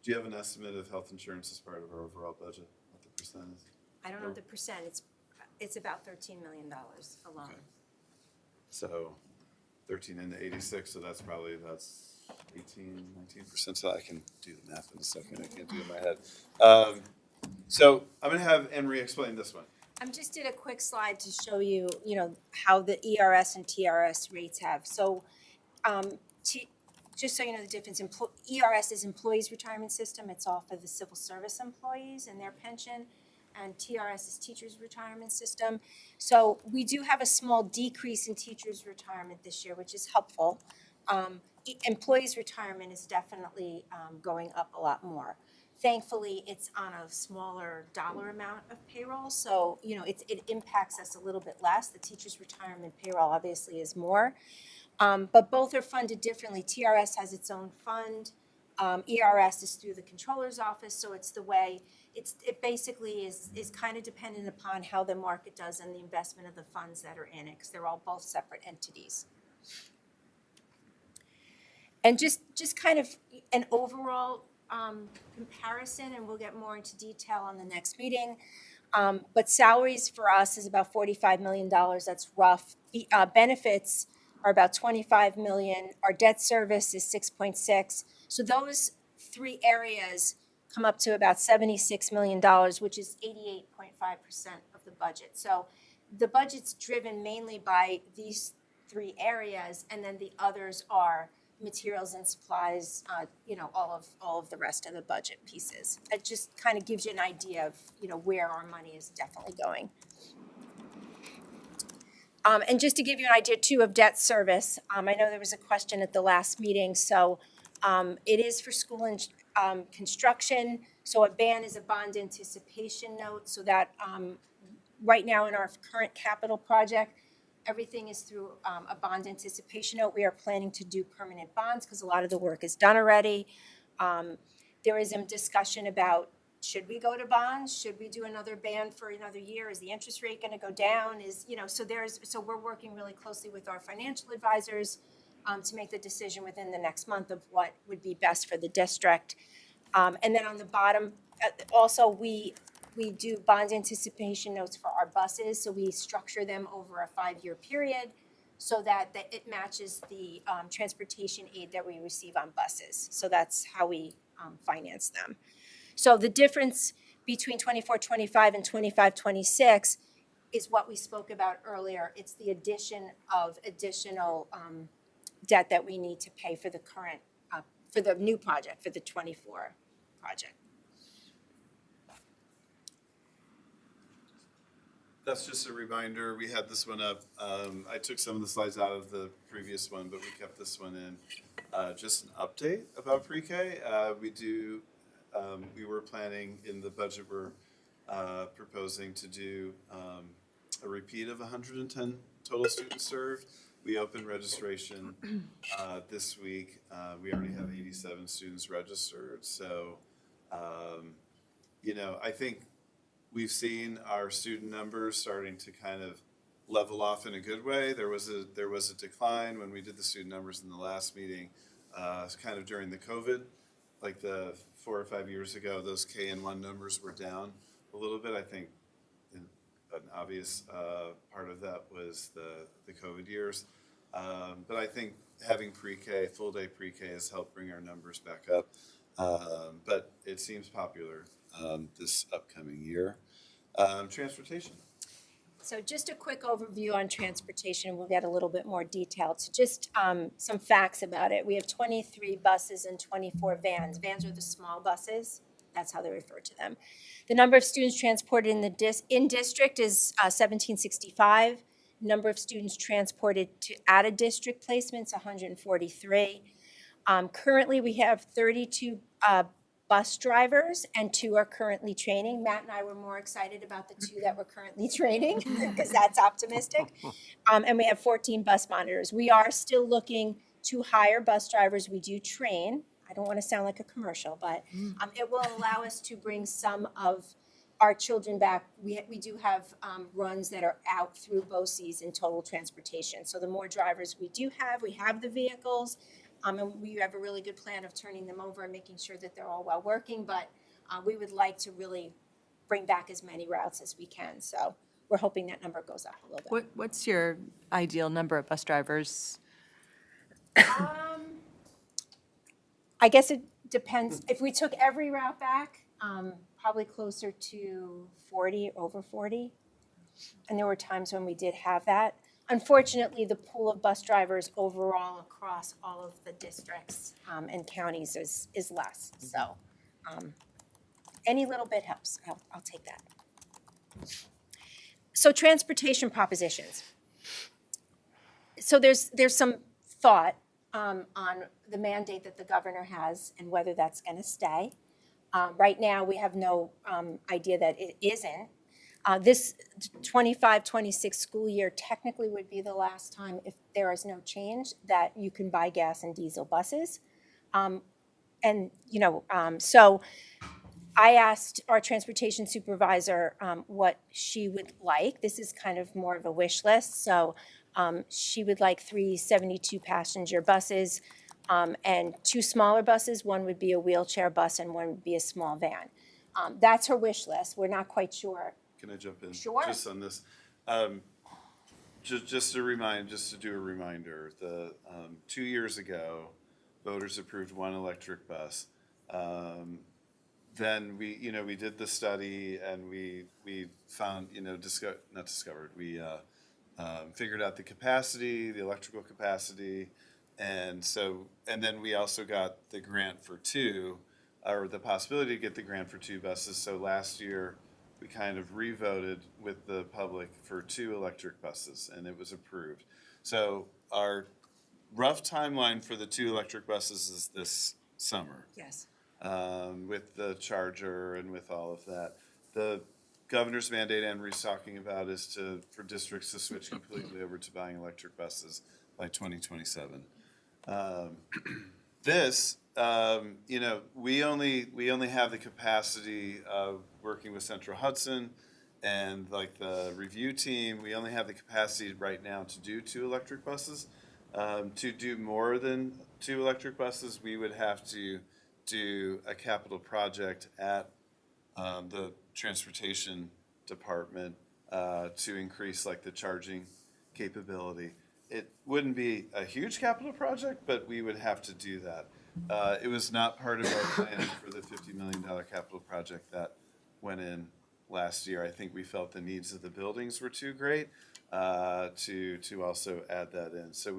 Do you have an estimate of health insurance as part of our overall budget? What the percent is? I don't know the percent, it's about $13 million alone. Okay. So 13 into 86, so that's 18, 19%. So I can do the math in a second. I can't do it in my head. So I'm going to have Anne-Marie explain this one. I just did a quick slide to show you, how the ERS and TRS rates have. So, just so you know the difference, ERS is Employees Retirement System. It's all for the civil service employees and their pension. And TRS is Teachers Retirement System. So we do have a small decrease in teachers' retirement this year, which is helpful. Employees' retirement is definitely going up a lot more. Thankfully, it's on a smaller dollar amount of payroll, so it impacts us a little bit less. The teachers' retirement payroll obviously is more, but both are funded differently. TRS has its own fund. ERS is through the controller's office, so it's the way it basically is kind of dependent upon how the market does and the investment of the funds that are in it, because they're all both separate entities. And just kind of an overall comparison, and we'll get more into detail on the next meeting. But salaries for us is about $45 million. That's rough. Benefits are about $25 million. Our debt service is 6.6. So those 3 areas come up to about $76 million, which is 88.5% of the budget. So the budget's driven mainly by these 3 areas, and then the others are materials and supplies, all of the rest of the budget pieces. It just kind of gives you an idea of, where our money is definitely going. And just to give you an idea too of debt service, I know there was a question at the last meeting. So it is for school and construction. So a BAN is a bond anticipation note. So that right now in our current capital project, everything is through a bond anticipation note. We are planning to do permanent bonds because a lot of the work is done already. There is a discussion about, should we go to bonds? Should we do another ban for another year? Is the interest rate going to go down? So we're working really closely with our financial advisors to make the decision within the next month of what would be best for the district. And then on the bottom, also, we do bond anticipation notes for our buses, so we structure them over a 5-year period so that it matches the transportation aid that we receive on buses. So that's how we finance them. So the difference between 24-25 and 25-26 is what we spoke about earlier. It's the addition of additional debt that we need to pay for the current, for the new project, for the 24 project. That's just a reminder, we had this one up, I took some of the slides out of the previous one, but we kept this one in. Just an update about pre-K, we were planning in the budget, we're proposing to do a repeat of 110 total students served. We opened registration this week, we already have 87 students registered, so, I think we've seen our student numbers starting to kind of level off in a good way. There was a decline when we did the student numbers in the last meeting, kind of during the COVID, like the 4 or 5 years ago, those KN1 numbers were down a little bit. I think an obvious part of that was the COVID years. But I think having pre-K, full day pre-K has helped bring our numbers back up. But it seems popular this upcoming year. Transportation. So just a quick overview on transportation. We'll get a little bit more detailed. So just some facts about it. We have 23 buses and 24 vans. Vans are the small buses. That's how they refer to them. The number of students transported in the in-district is 1765. Number of students transported to out-of-district placements, 143. Currently, we have 32 bus drivers, and 2 are currently training. Matt and I were more excited about the 2 that we're currently training because that's optimistic. And we have 14 bus monitors. We are still looking to hire bus drivers. We do train. I don't want to sound like a commercial, but it will allow us to bring some of our children back. We do have runs that are out through BOCES in total transportation. So the more drivers we do have, we have the vehicles, and we have a really good plan of turning them over and making sure that they're all well working. But we would like to really bring back as many routes as we can. So we're hoping that number goes up a little bit. What's your ideal number of bus drivers? I guess it depends. If we took every route back, probably closer to 40, over 40. And there were times when we did have that. Unfortunately, the pool of bus drivers overall across all of the districts and counties is less. So any little bit helps. I'll take that. So transportation propositions. So there's some thought on the mandate that the governor has and whether that's going to stay. Right now, we have no idea that it isn't. This 25-26 school year technically would be the last time, if there is no change, that you can buy gas and diesel buses. So I asked our transportation supervisor what she would like. This is kind of more of a wish list. So she would like 3 72-passenger buses and 2 smaller buses. One would be a wheelchair bus and one would be a small van. That's her wish list. We're not quite sure. Can I jump in? Sure. Just on this. Just to do a reminder, 2 years ago, voters approved 1 electric bus. Then we did the study and we found, figured out the capacity, the electrical capacity. And then we also got the grant for 2, or the possibility to get the grant for 2 buses. So last year, we kind of re-voted with the public for 2 electric buses, and it was approved. So our rough timeline for the 2 electric buses is this summer. Yes. With the charger and with all of that. The governor's mandate Anne-Marie's talking about is for districts to switch completely over to buying electric buses by 2027. We only have the capacity of working with Central Hudson and like the review team. We only have the capacity right now to do 2 electric buses. To do more than 2 electric buses, we would have to do a capital project at the transportation department to increase like the charging capability. It wouldn't be a huge capital project, but we would have to do that. It was not part of our plan for the $50 million capital project that went in last year. I think we felt the needs of the buildings were too great to also add that in. So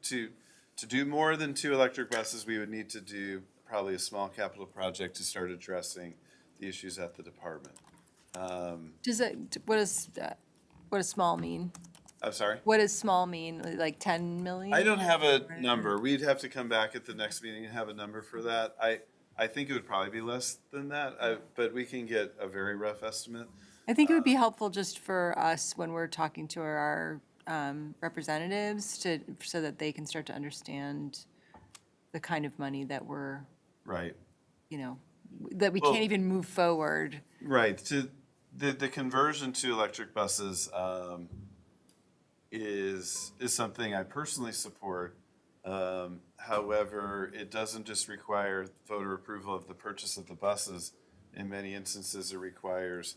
to do more than 2 electric buses, we would need to do probably a small capital project to start addressing the issues at the department. What does small mean? I'm sorry? What does small mean? Like 10 million? I don't have a number. We'd have to come back at the next meeting and have a number for that. I think it would probably be less than that, but we can get a very rough estimate. I think it would be helpful just for us when we're talking to our representatives so that they can start to understand the kind of money that we're, Right. that we can't even move forward. Right. To the conversion to electric buses is something I personally support. However, it doesn't just require voter approval of the purchase of the buses. In many instances, it requires,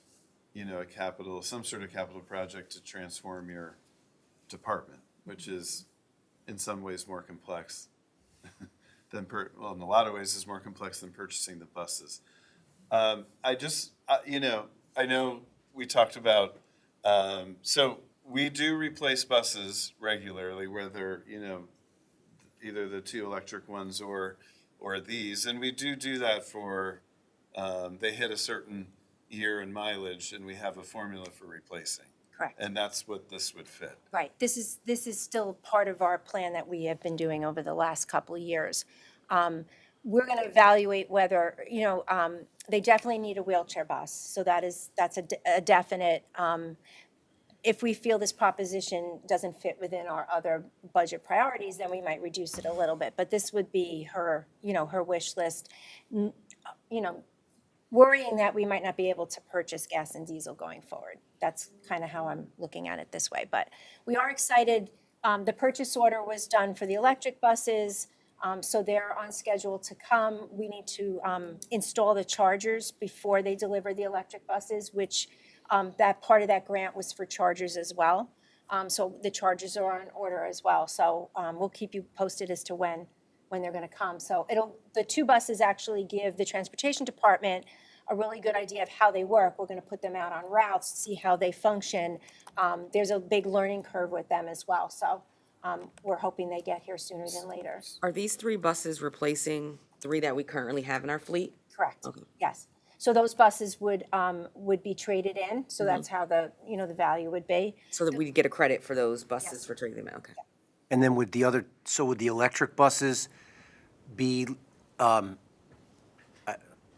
some sort of capital project to transform your department, which is in some ways more complex than in a lot of ways is more complex than purchasing the buses. I know we talked about, so we do replace buses regularly, whether, either the 2 electric ones or these, and we do that for, they hit a certain year in mileage, and we have a formula for replacing. Correct. And that's what this would fit. Right. This is still part of our plan that we have been doing over the last couple of years. We're going to evaluate whether, they definitely need a wheelchair bus. So that's a definite. If we feel this proposition doesn't fit within our other budget priorities, then we might reduce it a little bit. But this would be her, her wish list. Worrying that we might not be able to purchase gas and diesel going forward. That's kind of how I'm looking at it this way. But we are excited. The purchase order was done for the electric buses, so they're on schedule to come. We need to install the chargers before they deliver the electric buses, which that part of that grant was for chargers as well. So the chargers are on order as well. So we'll keep you posted as to when they're going to come. So the 2 buses actually give the transportation department a really good idea of how they work. We're going to put them out on routes, see how they function. There's a big learning curve with them as well. So we're hoping they get here sooner than later. Are these 3 buses replacing 3 that we currently have in our fleet? Correct. Okay. Yes. So those buses would be traded in. So that's how the value would be. So that we get a credit for those buses for trading them out, okay. And then would the electric buses be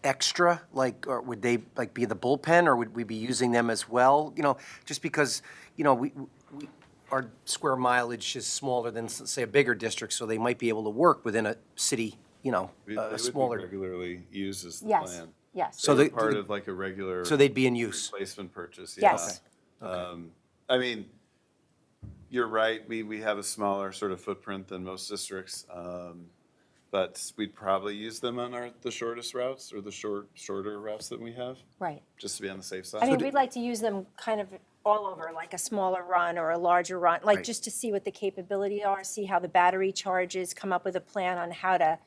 extra, or would they be the bullpen, or would we be using them as well? Just because, our square mileage is smaller than, say, a bigger district, so they might be able to work within a city, They a would smaller. be regularly used as the Yes. plan. Yes. So They're they- part of like a regular. So they'd be in use. Replacement purchase, Yes. yes. I mean, you're right, we have a smaller sort of footprint than most districts, but we'd probably use them on the shortest routes or the shorter routes that we have, Right. just to be on the safe side. I mean, we'd like to use them kind of all over, like a smaller run or a larger run, like Right. just to see what the capability are, see how the battery charges, come up with a plan on how to,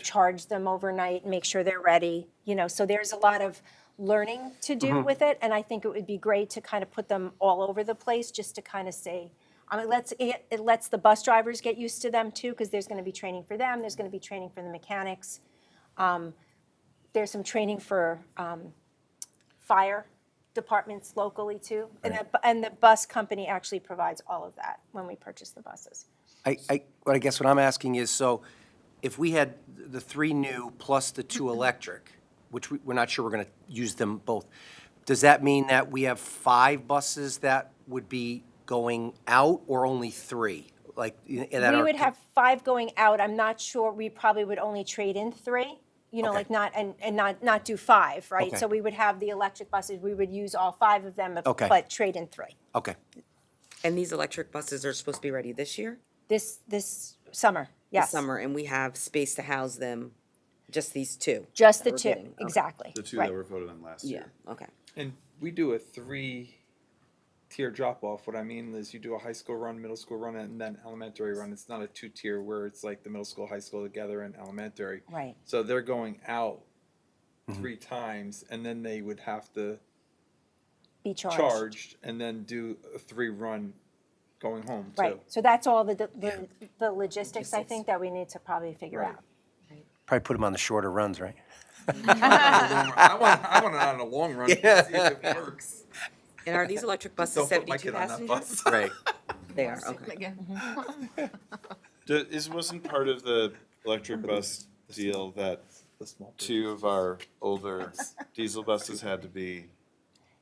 charge them overnight and make sure they're ready. So there's a lot of learning to do with it, and I think it would be great to kind of put them all over the place, just to kind of say, it lets the bus drivers get used to them too, because there's going to be training for them, there's going to be training for the mechanics. There's some training for fire departments locally too. And the bus company actually provides all of that when we purchase the buses. I guess what I'm asking is, so if we had the 3 new plus the 2 electric, which we're not sure we're going to use them both, does that mean that we have 5 buses that would be going out, or only 3? We would have 5 going out. I'm not sure, we probably would only trade in 3, Okay. not do 5, right? Okay. So we would have the electric buses, we would use all 5 of them, Okay. but trade in 3. Okay. And these electric buses are supposed to be ready this year? This summer, this yes. summer, and we have space to house them, just these two? Just the that we're two, getting? Okay. exactly. The two right. that were voted on last Yeah, year. okay. And we do a 3-tier drop off. What I mean is you do a high school run, middle school run, and then elementary run. It's not a 2-tier where it's like the middle school, high school together and elementary. Right. So they're going out 3 times and then they would have to Be charged and then do a 3-run going home too. Right, so that's all the logistics, I think, that we need to probably figure Right. out. Probably put them on the shorter runs, right? I want it on a long run to see if it works. And are these electric buses Don't put my 72 kid on that passengers? bus. Right. They are, okay. Wasn't part of the electric bus deal that The small bit. 2 of our older diesel buses had to be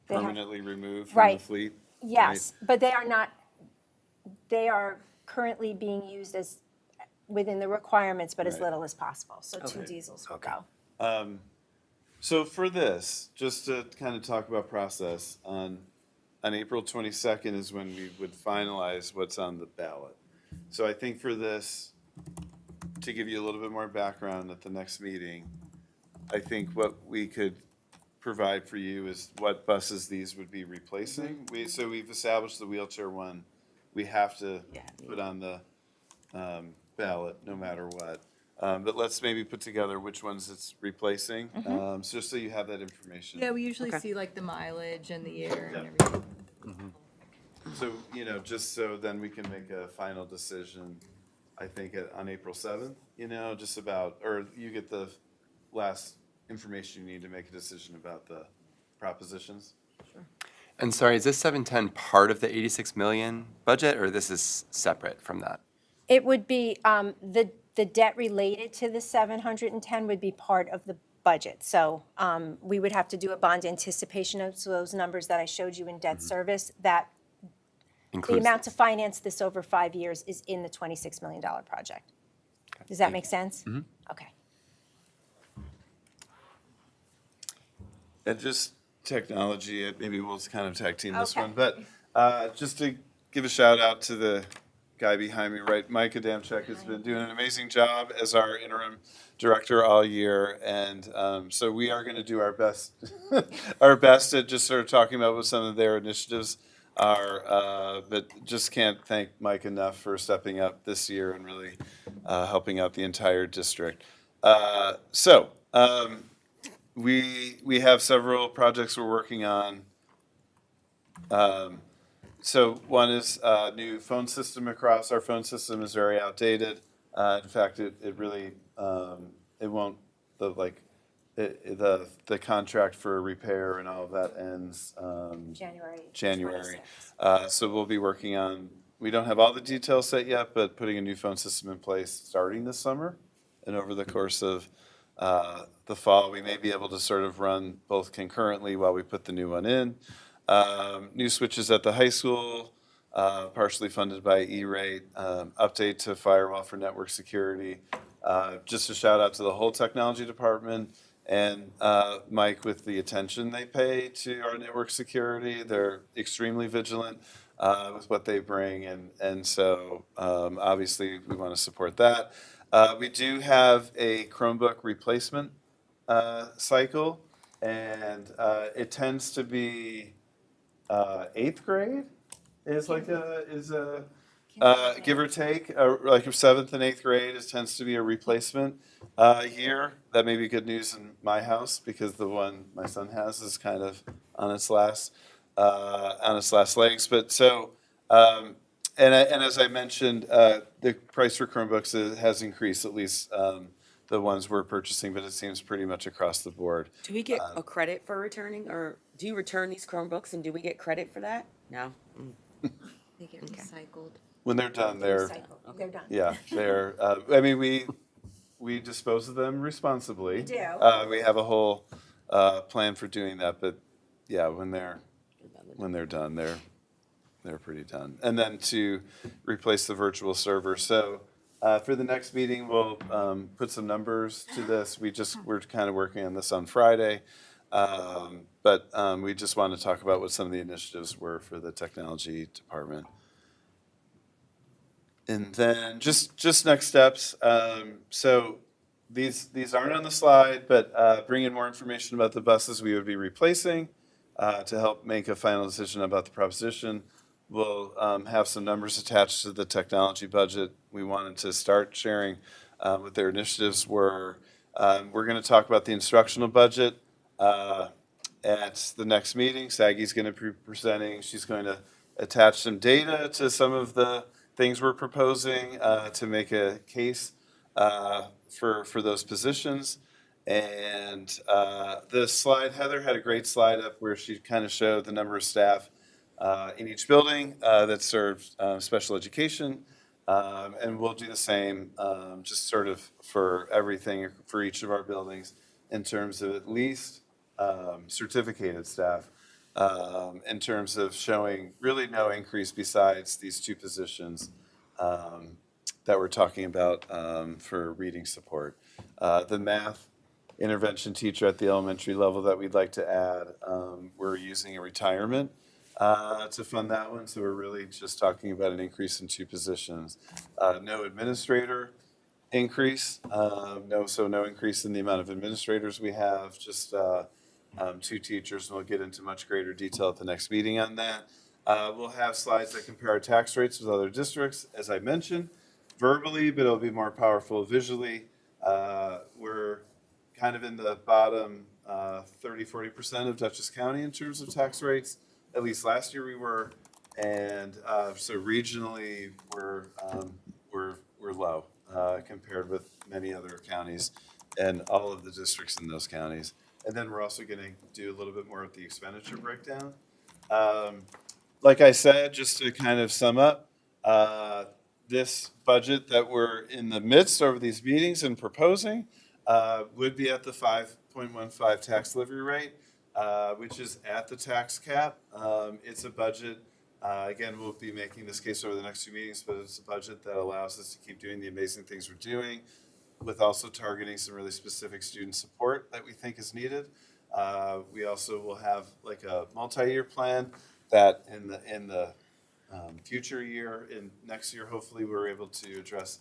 They have- permanently removed from Right. the fleet? Yes, but they are not, they are currently being used as, within the requirements, but as Right. little as possible, so 2 Okay. diesels will go. So for this, just to kind of talk about process, on April 22nd is when we would finalize what's on the ballot. So I think for this, to give you a little bit more background at the next meeting, I think what we could provide for you is what buses these would be replacing. So we've established the wheelchair one, we have to put on the ballot no matter what. But let's maybe put together which ones it's replacing, so just so you have that information. Yeah, we usually Okay. see like the mileage and the year Yeah. and everything. So, just so then we can make a final decision, I think on April 7th, just about, or you get the last information you need to make a decision about the propositions. And sorry, is this 710 part of the 86 million budget, or this is separate from that? It would be, the debt related to the 710 would be part of the budget. So we would have to do a bond anticipation of those numbers that I showed you in debt service, that the Includes amount to finance this over 5 years is in the $26 million project. Does that make sense? Okay. And just technology, maybe we'll kind of tag team this Okay. one, but just to give a shout out to the guy behind me, right? Mike Adamczyk has been doing an amazing job as our interim director all year, and so we are going to do our best, our best at just sort of talking about what some of their initiatives are, but just can't thank Mike enough for stepping up this year and really helping out the entire district. We have several projects we're working on. So one is a new phone system across. Our phone system is very outdated. In fact, it really, it won't, the contract for repair and all of that ends January. 26th. So we'll be working on, we don't have all the details set yet, but putting a new phone system in place starting this summer. And over the course of the fall, we may be able to sort of run both concurrently while we put the new one in. New switches at the high school, partially funded by E-rate, update to firewall for network security. Just a shout out to the whole technology department and Mike with the attention they pay to our network security. They're extremely vigilant with what they bring, and so obviously we want to support that. We do have a Chromebook replacement cycle, and it tends to be 8th grade is give or take, like 7th and 8th grade tends to be a replacement year. That may be good news in my house because the one my son has is kind of on its last legs. But so, and as I mentioned, the price for Chromebooks has increased, at least the ones we're purchasing, but it seems pretty much across the board. Do we get a credit for returning, or do you return these Chromebooks and do we get credit for that? No? They get recycled. When they're done, they're, They're done. yeah, they're, I mean, we dispose of them responsibly. We do. We have a whole plan for doing that, but yeah, when they're done, they're pretty done. And then to replace the virtual server. So for the next meeting, we'll put some numbers to this. We're kind of working on this on Friday. But we just want to talk about what some of the initiatives were for the technology department. And then just next steps. So these aren't on the slide, but bring in more information about the buses we would be replacing to help make a final decision about the proposition. We'll have some numbers attached to the technology budget. We wanted to start sharing what their initiatives were. We're going to talk about the instructional budget at the next meeting. Saggy's going to be presenting. She's going to attach some data to some of the things we're proposing to make a case for those positions. And the slide, Heather had a great slide up where she kind of showed the number of staff in each building that served special education. And we'll do the same, just sort of for everything for each of our buildings in terms of at least certificated staff, in terms of showing really no increase besides these two positions that we're talking about for reading support. The math intervention teacher at the elementary level that we'd like to add, we're using a retirement to fund that one, so we're really just talking about an increase in two positions. No administrator increase, no increase in the amount of administrators we have, just two teachers, and we'll get into much greater detail at the next meeting on that. We'll have slides that compare our tax rates with other districts, as I mentioned, verbally, but it'll be more powerful visually. We're kind of in the bottom 30-40% of Dutchess County in terms of tax rates. At least last year we were, and so regionally we're low compared with many other counties and all of the districts in those counties. And then we're also going to do a little bit more of the expenditure breakdown. Like I said, just to kind of sum up, this budget that we're in the midst of these meetings and proposing would be at the 5.15 tax levy rate, which is at the tax cap. It's a budget, again, we'll be making this case over the next 2 meetings, but it's a budget that allows us to keep doing the amazing things we're doing, with also targeting some really specific student support that we think is needed. We also will have like a multi-year plan that in the future year, in next year, hopefully we're able to address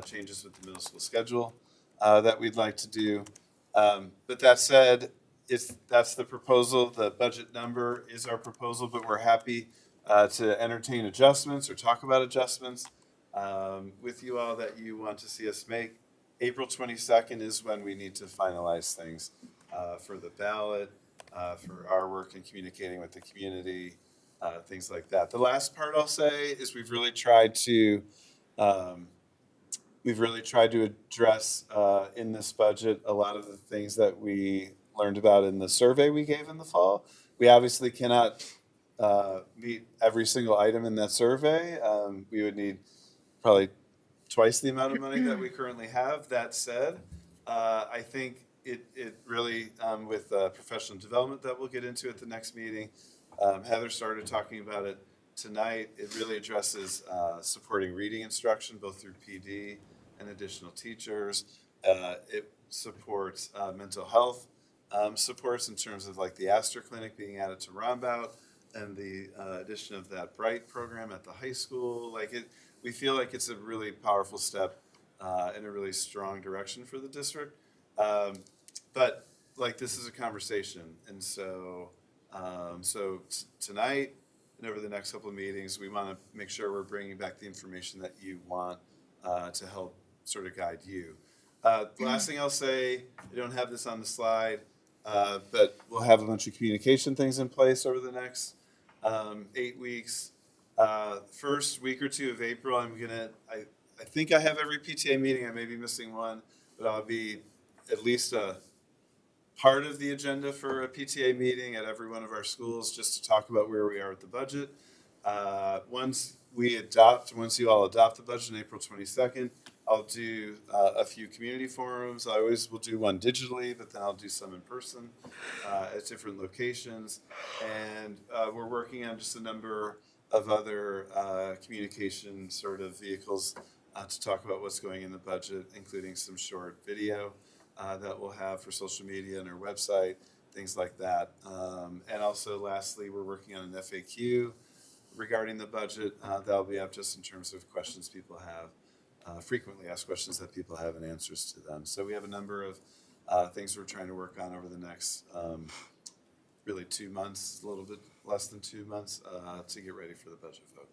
changes with the middle school schedule that we'd like to do. But that said, that's the proposal. The budget number is our proposal, but we're happy to entertain adjustments or talk about adjustments with you all that you want to see us make. April 22nd is when we need to finalize things for the ballot, for our work in communicating with the community, things like that. The last part I'll say is we've really tried to address in this budget a lot of the things that we learned about in the survey we gave in the fall. We obviously cannot meet every single item in that survey. We would need probably twice the amount of money that we currently have. That said, I think it really, with professional development that we'll get into at the next meeting, Heather started talking about it tonight. It really addresses supporting reading instruction, both through PD and additional teachers. It supports mental health supports in terms of like the Astor Clinic being added to Rombout and the addition of that Bright program at the high school. We feel like it's a really powerful step in a really strong direction for the district. But like this is a conversation, and so tonight and over the next couple of meetings, we want to make sure we're bringing back the information that you want to help sort of guide you. The last thing I'll say, I don't have this on the slide, but we'll have a bunch of communication things in place over the next 8 weeks. First week or two of April, I think I have every PTA meeting. I may be missing one, but I'll be at least a part of the agenda for a PTA meeting at every one of our schools, just to talk about where we are with the budget. Once you all adopt the budget on April 22nd, I'll do a few community forums. I always will do one digitally, but then I'll do some in person at different locations. And we're working on just a number of other communication sort of vehicles to talk about what's going in the budget, including some short video that we'll have for social media and our website, things like that. And also lastly, we're working on an FAQ regarding the budget, that'll be up just in terms of questions people have, frequently asked questions that people have and answers to them. So we have a number of things we're trying to work on over the next really 2 months, a little bit less than 2 months, to get ready for the budget vote.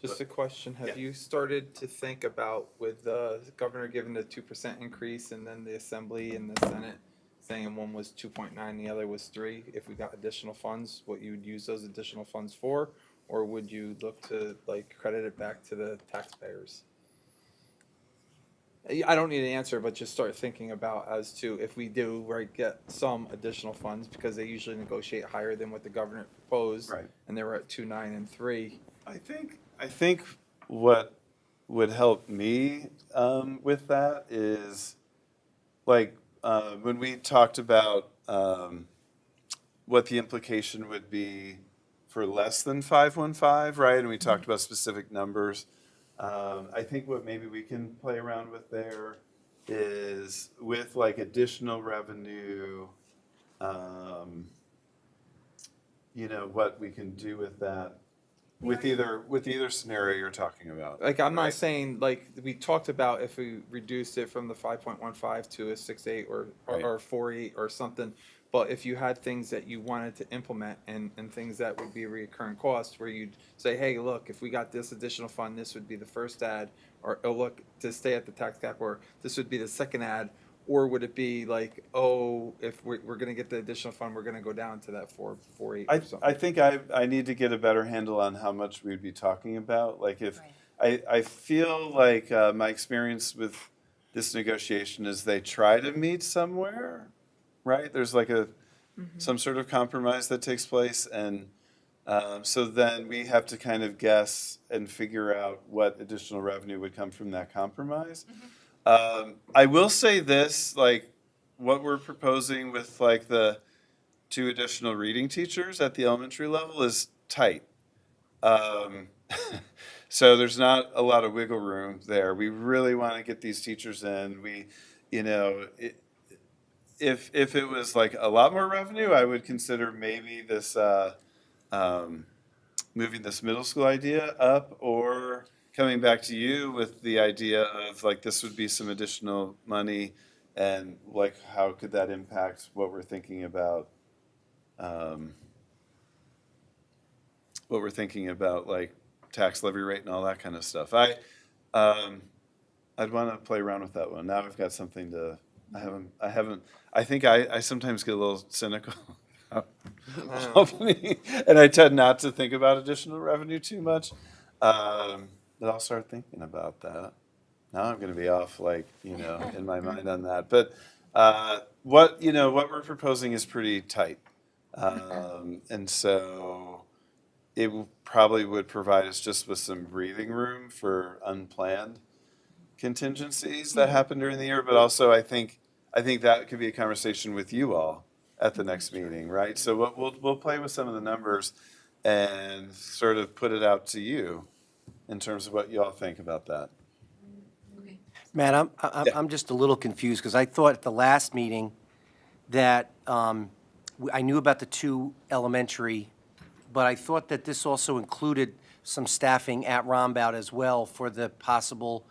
Just a question, have Yeah. you started to think about with the governor giving the 2% increase and then the assembly and the Senate saying one was 2.9, the other was 3, if we got additional funds, what you would use those additional funds for? Or would you look to like credit it back to the taxpayers? I don't need an answer, but just start thinking about as to if we do, right, get some additional funds, because they usually negotiate higher than what the governor proposed. Right. And they were at 2, 9, and 3. I think what would help me with that is, like, when we talked about what the implication would be for less than 515, right? And we talked about specific numbers. I think what maybe we can play around with there is with like additional revenue, what we can do with that. With either scenario you're talking about. Like, I'm not right? saying, like, we talked about if we reduced it from the 5.15 to a 6.8 or Right. 4.8 or something, but if you had things that you wanted to implement and things that would be recurring costs, where you'd say, hey, look, if we got this additional fund, this would be the first ad, or oh, look, to stay at the tax cap, or this would be the second ad, or would it be like, oh, if we're gonna get the additional fund, we're gonna go down to that 4.8 or something? I think I need to get a better handle on how much we'd be talking about. Like if, I feel like my experience with this negotiation is they try to meet somewhere, right? There's like some sort of compromise that takes place, and so then we have to kind of guess and figure out what additional revenue would come from that compromise. I will say this, like what we're proposing with like the 2 additional reading teachers at the elementary level is tight. So there's not a lot of wiggle room there. We really want to get these teachers in. If it was like a lot more revenue, I would consider maybe this moving this middle school idea up, or coming back to you with the idea of like this would be some additional money, and like how could that impact what we're thinking about like tax levy rate and all that kind of stuff. I'd want to play around with that one. Now I've got something to, I think I sometimes get a little cynical. And I tend not to think about additional revenue too much. But I'll start thinking about that. Now I'm going to be off, like, in my mind on that. But what we're proposing is pretty tight. And so it probably would provide us just with some breathing room for unplanned contingencies that happen during the year. But also I think that could be a conversation with you all at the next meeting, right? So we'll play with some of the numbers and sort of put it out to you in terms of what you all think about that. Matt, I'm just a little confused, because I thought at the last meeting that I knew about the 2 elementary, but I thought that this also included some staffing at Rombout as well for the possible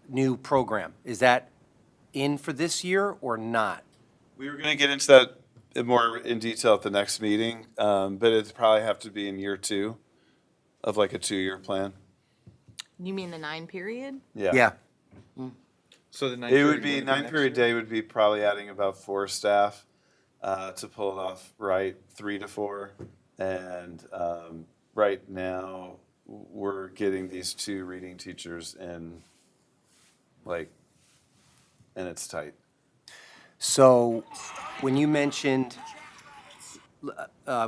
new program. Is that in for this year or not? We were going to get into that more in detail at the next meeting, but it'd probably have to be in year 2 of like a 2-year plan. You mean the 9 period? Yeah. So the 9 It would period be, next 9 period year? day would be probably adding about 4 staff to pull it off, right? 3 to 4. And right now, we're getting these 2 reading teachers in, like, and it's tight. So when you mentioned,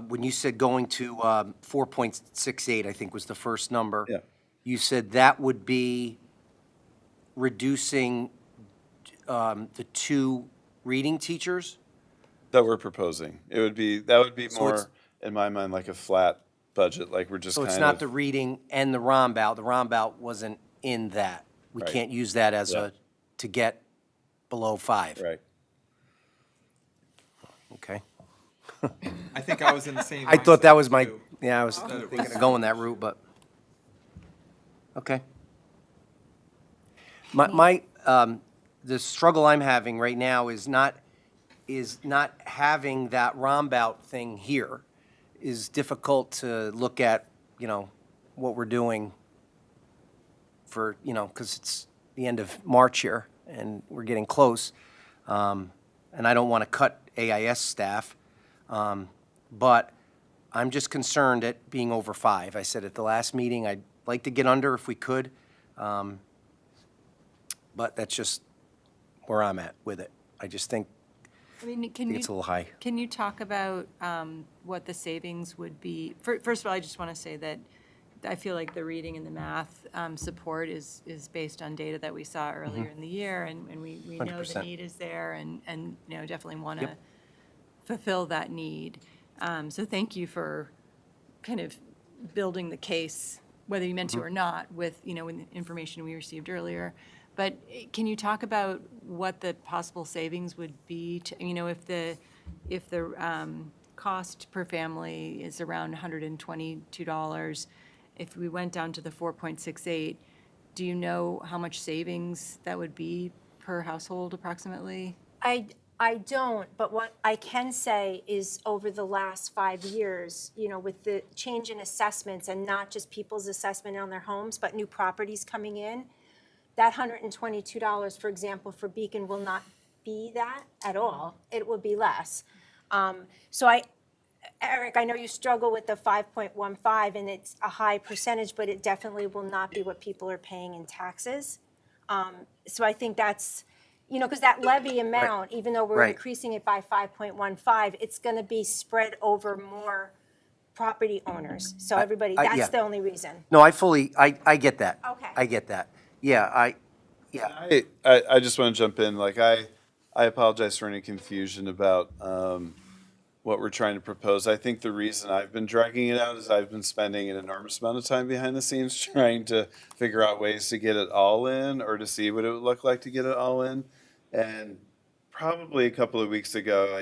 when you said going to 4.68, I think was the first number. Yeah. You said that would be reducing the 2 reading teachers? That we're proposing. That would be So more, it's- in my mind, like a flat budget, like we're just So kind of. it's not the reading and the Rombout. The Rombout wasn't in that. We Right. can't use that as Yeah. to get below 5. Right. Okay. I think I was in the same. I thought that was mindset, my, too. Yeah, I was thinking of going that route, but, okay. The struggle I'm having right now is not having that Rombout thing here. Is difficult to look at, what we're doing for, because it's the end of March here, and we're getting close. And I don't want to cut AIS staff, but I'm just concerned at being over 5. I said at the last meeting, I'd like to get under if we could, but that's just where I'm at with it. I just think I mean, it's a little high. Can you talk about what the savings would be? First of all, I just want to say that I feel like the reading and the math support is based on data that we saw earlier in the year, and we know the 100%. need is there, and definitely want to fulfill that need. So thank you for kind of building the case, whether you meant to or not, with with the information we received earlier. But can you talk about what the possible savings would be to, if the cost per family is around $122, if we went down to the 4.68, do you know how much savings that would be per household approximately? I don't, but what I can say is over the last 5 years, with the change in assessments and not just people's assessment on their homes, but new properties coming in, that $122, for example, for Beacon will not be that at all. It will be less. Eric, I know you struggle with the 5.15, and it's a high percentage, but it definitely will not be what people are paying in taxes. So I think that's, because that levy amount, even though we're Right. increasing it by 5.15, it's going to be spread over more property owners. So everybody, yeah. that's the only reason. No, I get that. Okay. I get that. Yeah, I just want to jump in, I apologize for any confusion about what we're trying to propose. I think the reason I've been dragging it out is I've been spending an enormous amount of time behind the scenes trying to figure out ways to get it all in, or to see what it would look like to get it all in. And probably a couple of weeks ago,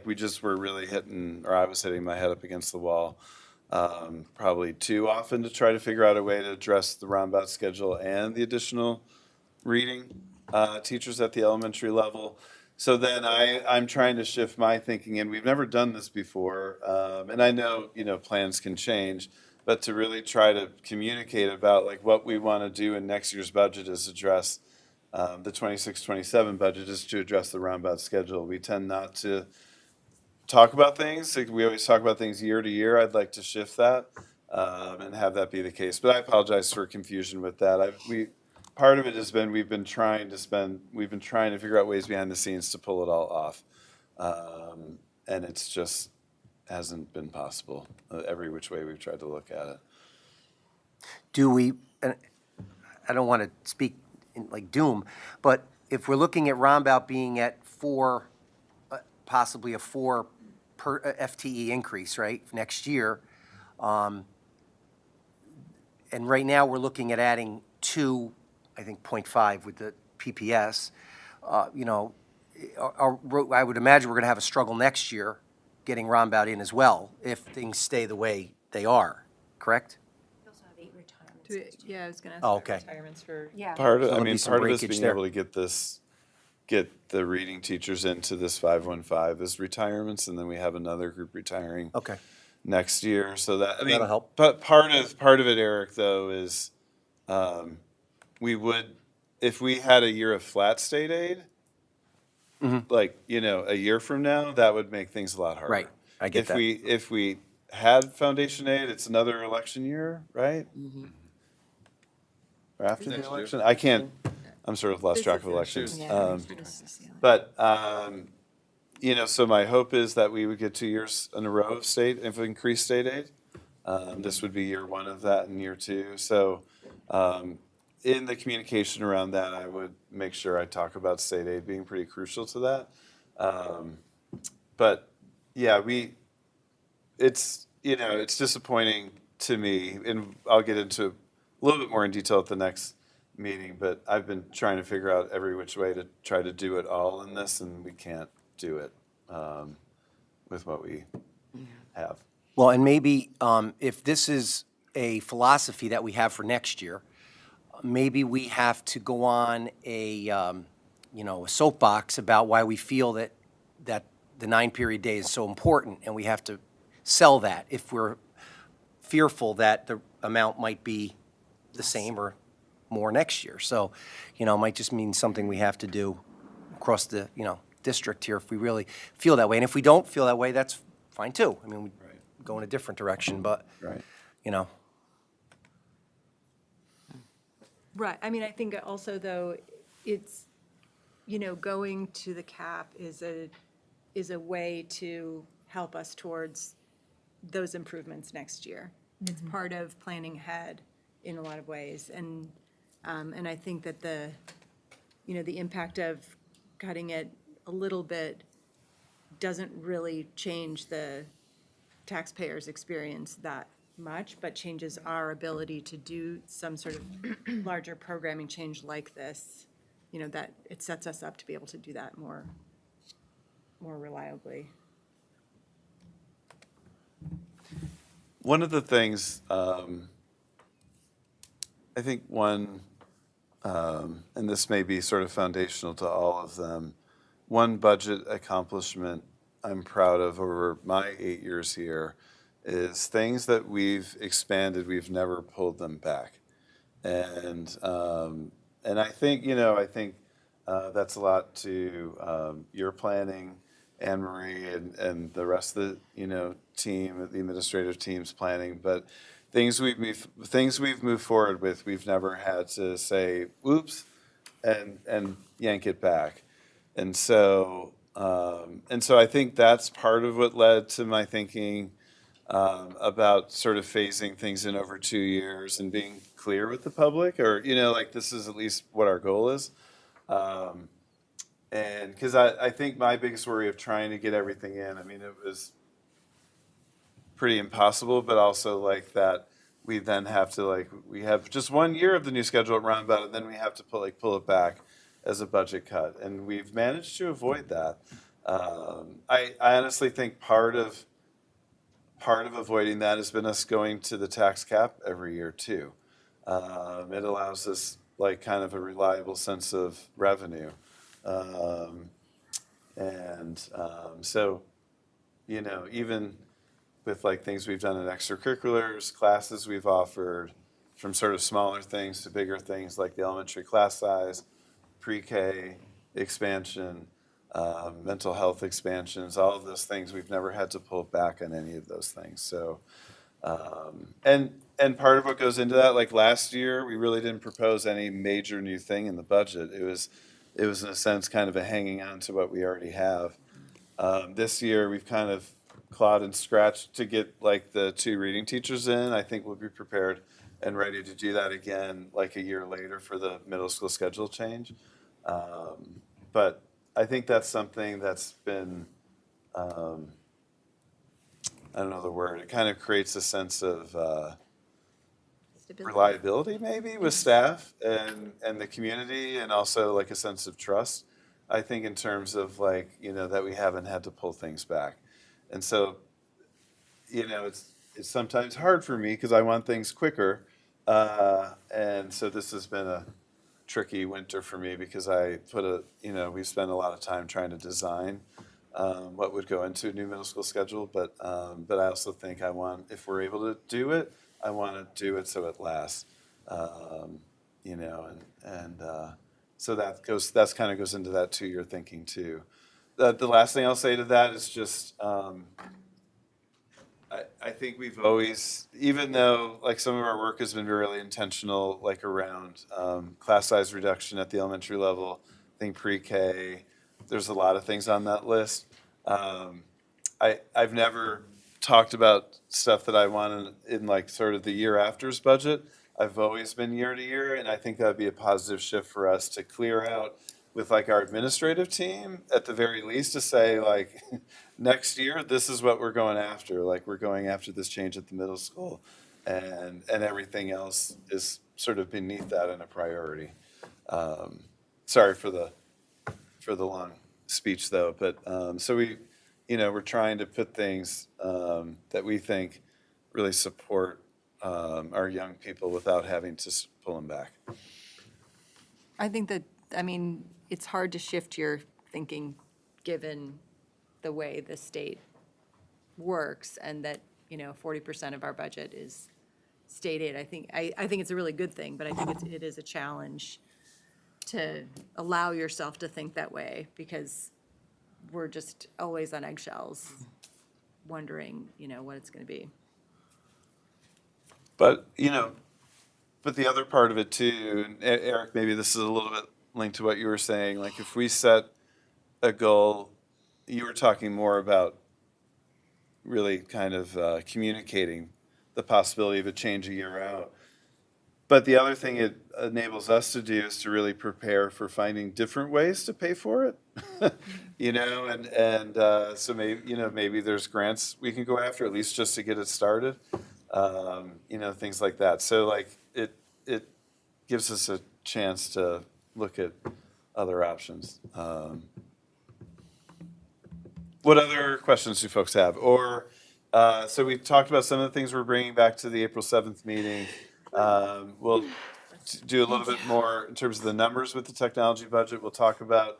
we just were really I was hitting my head up against the wall. Probably too often to try to figure out a way to address the roundabout schedule and the additional reading teachers at the elementary level. So then I'm trying to shift my thinking, and we've never done this before. And I know, plans can change, but to really try to communicate about what we want to do in next year's budget is address the 26-27 budget is to address the roundabout schedule. We tend not to talk about things. We always talk about things year to year. I'd like to shift that and have that be the case. But I apologize for confusion with that. Part of it has been we've been trying to figure out ways behind the scenes to pull it all off, and it's just hasn't been possible. Every which way we've tried to look at it. do we, and I don't want to speak in like doom, but if we're looking at Rombout being at 4, possibly a 4 per FTE increase, right, next year, and right now we're looking at adding 2, I think 0.5 with the PPS, I would imagine we're going to have a struggle next year getting Rombout in as well, if things stay the way they are, correct? We also have 8 retirements. Yeah, I was going to Oh, ask okay. retirements for. Yeah. Part of So there'll be some us breakage being there. able to get the reading teachers into this 515 is retirements, and then we have another group retiring Okay. next year. So That'll help. But part of it, Eric, though, is we would, if we had a year of flat state aid, a year from now, that would make things a lot harder. Right. I get that. If we had foundation aid, it's another election year, right? Or after the election? I can't, I'm sort of lost track of elections. But, so my hope is that we would get 2 years in a row of increased state aid. This would be year 1 of that and year 2. So, in the communication around that, I would make sure I talk about state aid being pretty crucial to that. But yeah, it's disappointing to me, and I'll get into a little bit more in detail at the next meeting, but I've been trying to figure out every which way to try to do it all in this, and we can't do it with what we have. Well, and maybe if this is a philosophy that we have for next year, maybe we have to go on a soapbox about why we feel that the 9-period day is so important, and we have to sell that if we're fearful that the amount might be the same or more next year. So, it might just mean something we have to do across the, district here if we really feel that way. And if we don't feel that way, that's fine too. I mean, we go in a different direction, but, Right. Right, I mean, I think also, though, it's, going to the cap is a way to help us towards those improvements next year. It's part of planning ahead in a lot of ways, and I think that the impact of cutting it a little bit doesn't really change the taxpayer's experience that much, but changes our ability to do some sort of larger programming change like this, that it sets us up to be able to do that more reliably. One of the things, I think one, and this may be sort of foundational to all of them, one budget accomplishment I'm proud of over my 8 years here is things that we've expanded, we've never pulled them back. And I think, that's a lot to your planning, Anne Marie, and the rest of the, team, the administrative team's planning. But things we've moved forward with, we've never had to say, oops, and yank it back. And so I think that's part of what led to my thinking about sort of phasing things in over 2 years and being clear with the public, or, this is at least what our goal is. And because I think my biggest worry of trying to get everything in, it was pretty impossible, but also like that we then have to we have just 1 year of the new schedule at Roundabout, and then we have to pull it back as a budget cut, and we've managed to avoid that. I honestly think part of avoiding that has been us going to the tax cap every year too. It allows us kind of a reliable sense of revenue. So, even with things we've done in extracurriculars, classes we've offered, from sort of smaller things to bigger things like the elementary class size, pre-K expansion, mental health expansions, all of those things, we've never had to pull back on any of those things. So, and part of what goes into that, last year, we really didn't propose any major new thing in the budget. It was in a sense kind of a hanging on to what we already have. This year, we've kind of clawed and scratched to get the 2 reading teachers in. I think we'll be prepared and ready to do that again a year later for the middle school schedule change. But I think that's something that's been, I don't know the word, it kind of creates a sense of reliability maybe with staff and the community, and also a sense of trust, I think, in terms of that we haven't had to pull things back. And so, it's sometimes hard for me because I want things quicker. And so this has been a tricky winter for me because we spent a lot of time trying to design what would go into a new middle school schedule. But I also think if we're able to do it, I want to do it so it lasts. So that's kind of goes into that 2-year thinking too. The last thing I'll say to that is just, I think we've always, even though some of our work has been really intentional, around class size reduction at the elementary level, I think pre-K, there's a lot of things on that list. I've never talked about stuff that I want in sort of the year after's budget. I've always been year to year, and I think that'd be a positive shift for us to clear out with our administrative team, at the very least, to say next year, this is what we're going after. We're going after this change at the middle school, and everything else is sort of beneath that in a priority. Sorry for the long speech though, but so we, we're trying to put things that we think really support our young people without having to pull them back. I think that, I mean, it's hard to shift your thinking, given the way the state works, and that, 40% of our budget is state aid. I think it's a really good thing, but I think it is a challenge to allow yourself to think that way, because we're just always on eggshells, wondering, what it's going to be. But, but the other part of it too, and Eric, maybe this is a little bit linked to what you were saying, like if we set a goal, you were talking more about really kind of communicating the possibility of a change a year out. But the other thing it enables us to do is to really prepare for finding different ways to pay for it. So maybe there's grants we can go after, at least just to get it started. Things like that. So like it gives us a chance to look at other options. What other questions do folks have? Or, so we talked about some of the things we're bringing back to the April 7th meeting. We'll do a little bit more in terms of the numbers with the technology budget. We'll talk about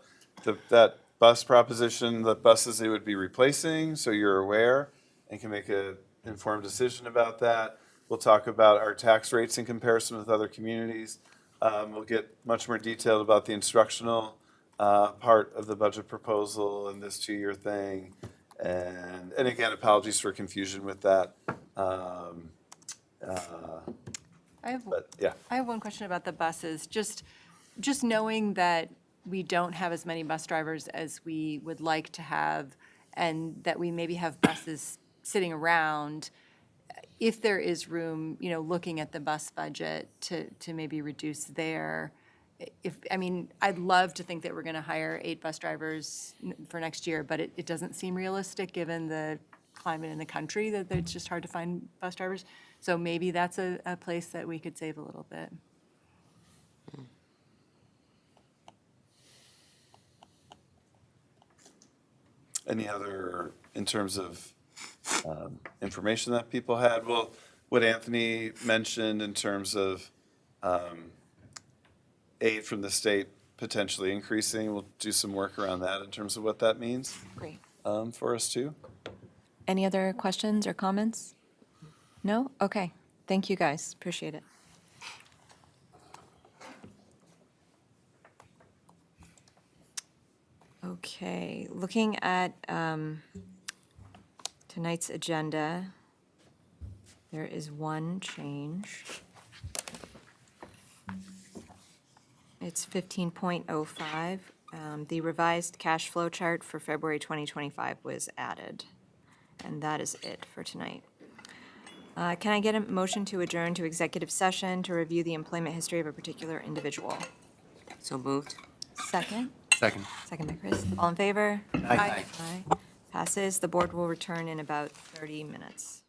that bus proposition, the buses they would be replacing, so you're aware and can make an informed decision about that. We'll talk about our tax rates in comparison with other communities. We'll get much more detailed about the instructional part of the budget proposal and this 2-year thing. And again, apologies for confusion with that. But yeah. I have one question about the buses. Just knowing that we don't have as many bus drivers as we would like to have, and that we maybe have buses sitting around, if there is room, looking at the bus budget to maybe reduce there. I'd love to think that we're going to hire 8 bus drivers for next year, but it doesn't seem realistic given the climate in the country, that it's just hard to find bus drivers. So maybe that's a place that we could save a little bit. Any other, in terms of information that people had? Well, what Anthony mentioned in terms of aid from the state potentially increasing, we'll do some work around that in terms of what that means Great. for us too. Any other questions or comments? No? Okay. Thank you, guys. Appreciate it. Okay, looking at tonight's agenda, there is one change. It's 15.05. The revised cash flow chart for February 2025 was added, and that is it for tonight. Can I get a motion to adjourn to executive session to review the employment history of a particular individual? So moved. Second? Second. Second by Chris. All in favor? Aye. Aye. Passes. The board will return in about 30 minutes.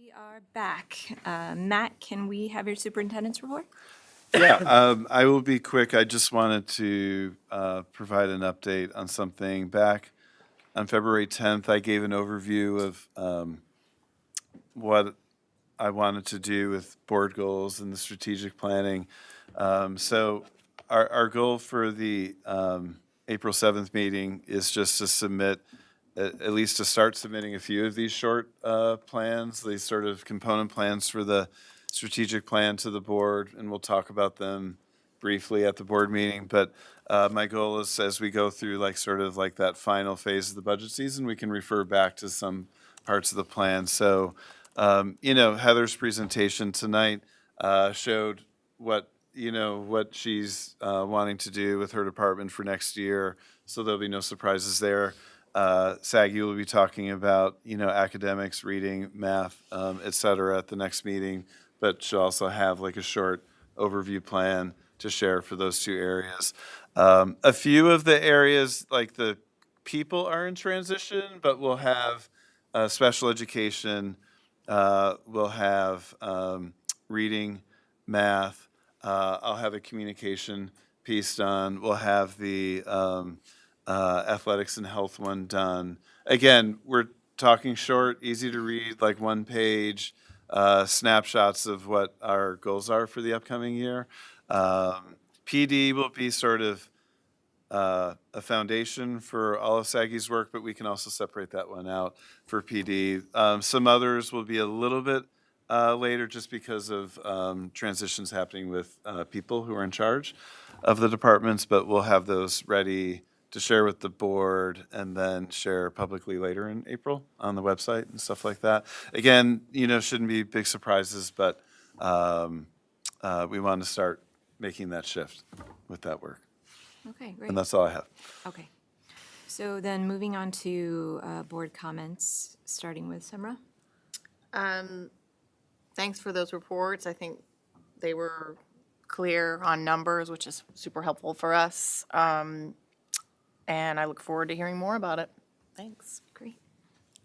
We are back. Matt, can we have your superintendent's report? Yeah, I will be quick. I just wanted to provide an update on something. Back on February 10th, I gave an overview of what I wanted to do with board goals and the strategic planning. So our goal for the April 7th meeting is just to submit, at least to start submitting a few of these short plans, these sort of component plans for the strategic plan to the board, and we'll talk about them briefly at the board meeting. But my goal is, as we go through like sort of like that final phase of the budget season, we can refer back to some parts of the plan. So, Heather's presentation tonight showed what she's wanting to do with her department for next year. So there'll be no surprises there. Saggy will be talking about, academics, reading, math, et cetera, at the next meeting, but she'll also have like a short overview plan to share for those two areas. A few of the areas, like the people are in transition, but we'll have special education, we'll have reading, math, I'll have a communication piece done, we'll have the athletics and health one done. Again, we're talking short, easy to read, like one page, snapshots of what our goals are for the upcoming year. PD will be sort of a foundation for all of Saggy's work, but we can also separate that one out for PD. Some others will be a little bit later just because of transitions happening with people who are in charge of the departments, but we'll have those ready to share with the board and then share publicly later in April on the website and stuff like that. Again, shouldn't be big surprises, but we want to start making that shift with that work. Okay, great. And that's all I have. Okay. So then moving on to board comments, starting with Simra. Thanks for those reports. I think they were clear on numbers, which is super helpful for us. And I look forward to hearing more about it. Thanks. Great.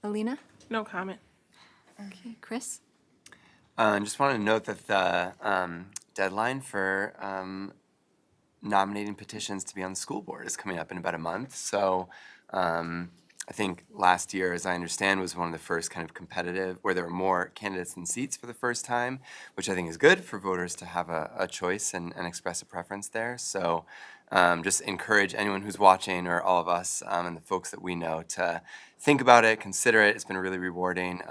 Alina? No comment. Okay. Chris? Just wanted to note that the deadline for nominating petitions to be on the school board is coming up in about a month. So I think last year, as I understand, was one of the first kind of competitive, where there were more candidates than seats for the first time, which I think is good for voters to have a choice and express a preference there. So just encourage anyone who's watching, or all of us and the folks that we know, to think about it, consider it. It's been really rewarding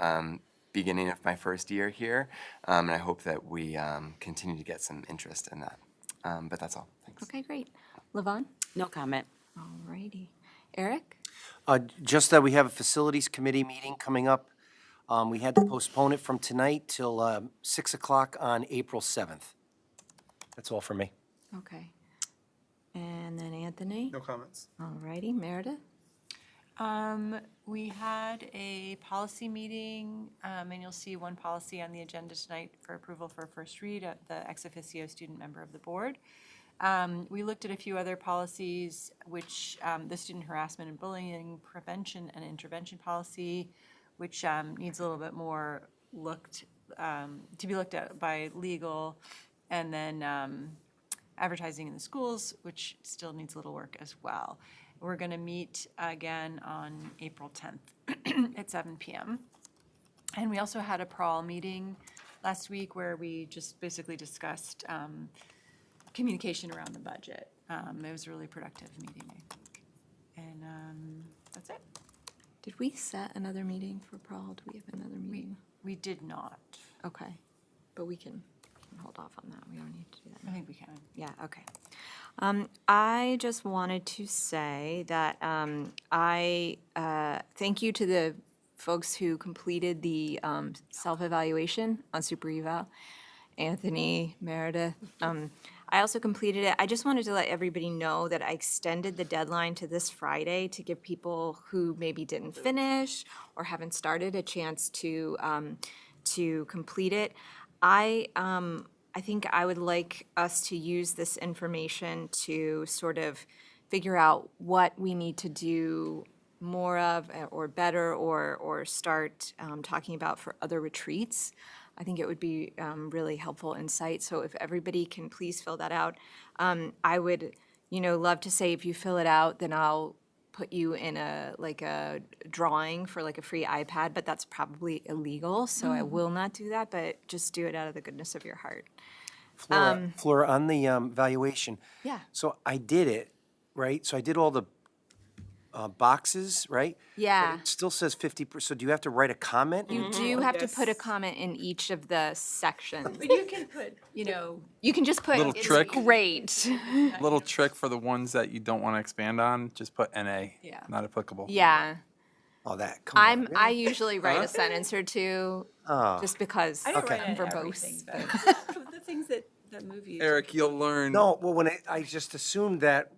beginning of my first year here, and I hope that we continue to get some interest in that. But that's all. Thanks. Okay, great. Levon? No comment. All righty. Eric? Just that we have a facilities committee meeting coming up. We had to postpone it from tonight till 6 o'clock on April 7th. That's all for me. Okay. And then Anthony? No comments. All righty. Meredith? We had a policy meeting, and you'll see one policy on the agenda tonight for approval for first read at the ex officio student member of the board. We looked at a few other policies, which the student harassment and bullying prevention and intervention policy, which needs a little bit more to be looked at by legal, and then advertising in the schools, which still needs a little work as well. We're going to meet again on April 10th at 7 p.m. And we also had a PRAL meeting last week where we just basically discussed communication around the budget. It was a really productive meeting, I think. And that's it. Did we set another meeting for PRAL? Do we have another meeting? We did not. Okay. But we can hold off on that. We don't need to do that. I think we can. Yeah, okay. I just wanted to say that I thank you to the folks who completed the self-evaluation on Super Eval. Anthony, Meredith. I also completed it. I just wanted to let everybody know that I extended the deadline to this Friday to give people who maybe didn't finish or haven't started a chance to complete it. I think I would like us to use this information to sort of figure out what we need to do more of or better or start talking about for other retreats. I think it would be really helpful insight. So if everybody can please fill that out. I would, love to say if you fill it out, then I'll put you in a drawing for like a free iPad, but that's probably illegal. So I will not do that, but just do it out of the goodness of your heart. Flora, on the valuation. Yeah. So I did it, right? So I did all the boxes, right? Yeah. But it still says 50%. So do you have to write a comment? You do have to put a comment in each of the sections. But you can put, You can just put, Little it's trick. great. Little trick for the ones that you don't want to expand on, just put NA, Yeah. not applicable. Yeah. Oh, that, come on. I usually write a sentence or two, Oh. just because I don't Okay. write I'm in verbose. everything, but the things that move you. Eric, you'll learn. No, well, when I just assumed that,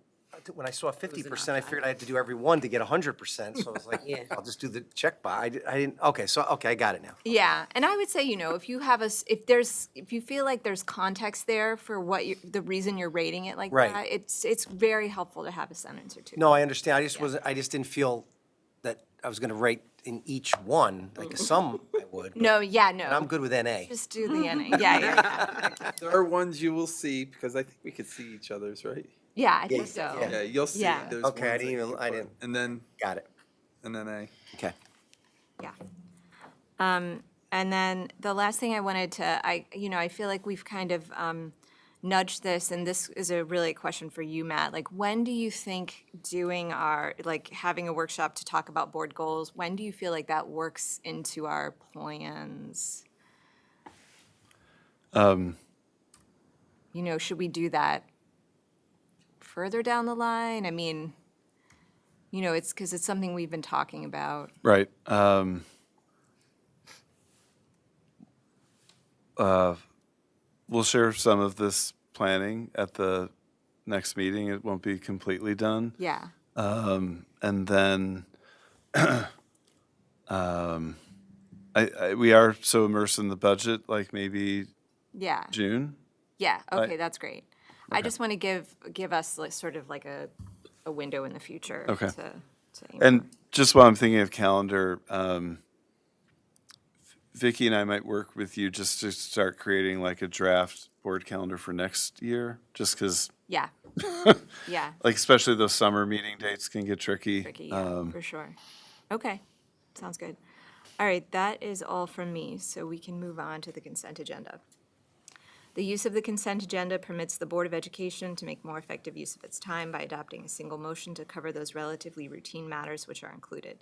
when I saw 50%, I figured I had to do every one to get 100%. So I was like, Yeah. I'll just do the check by. I didn't, okay, I got it now. Yeah, and I would say, if you have if you feel like there's context there for what the reason you're rating it like Right. that, it's very helpful to have a sentence or two. No, I understand. I just didn't feel that I was gonna rate in each one, like some I would. but- No, yeah, no. And I'm good with NA. Just do the NA. Yeah. There are ones you will see, because I think we could see each other's, right? Yeah, I think so. Yeah, you'll see. Yeah. There's Okay, I ones didn't that even- you I put, didn't- And then Got it. an NA. Okay. Yeah. And then the last thing I wanted to, I feel like we've kind of nudged this, and this is a really question for you, Matt. Like, when do you think having a workshop to talk about board goals, when do you feel like that works into our plans? Should we do that further down the line? I mean, it's because it's something we've been talking about. Right. We'll share some of this planning at the next meeting. It won't be completely done. Yeah. And then we are so immersed in the budget, like maybe Yeah. June. Yeah, okay, Right. that's great. I just want to give us sort of like a window in the future Okay. to aim And just while I'm thinking of calendar, Vicky and I might work with you just to start creating like a draft board calendar for next year, just because, Yeah. Yeah, like, especially those summer meeting dates can get tricky. tricky, yeah, for sure. Okay, sounds good. All right, that is all from me, so we can move on to the consent agenda. The use of the consent agenda permits the Board of Education to make more effective use of its time by adopting a single motion to cover those relatively routine matters which are included.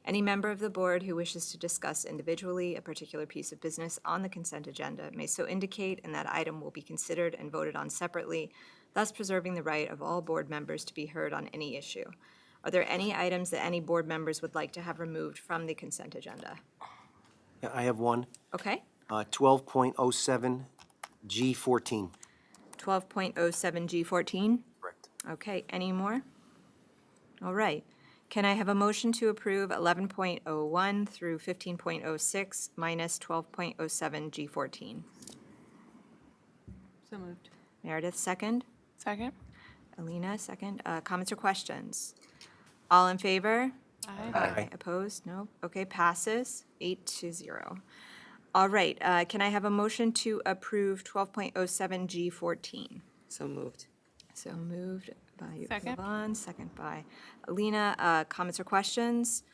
Any member of the board who wishes to discuss individually a particular piece of business on the consent agenda may so indicate, and that item will be considered and voted on separately, thus preserving the right of all board members to be heard on any issue. Are there any items that any board members would like to have removed from the consent agenda? Yeah, I have one. Okay, 12.07 G14. 12.07 G14. Correct. Okay, any more? All right. Can I have a motion to approve 11.01 through 15.06 minus 12.07 G14? So moved. Meredith, second. Second? Alina, second. Comments or questions? All in favor? Aye. Opposed? No? Okay, passes 8-0. All right, can I have a motion to approve 12.07 G14? So moved. So moved by Second. Yvonne, second by Alina. Comments or questions?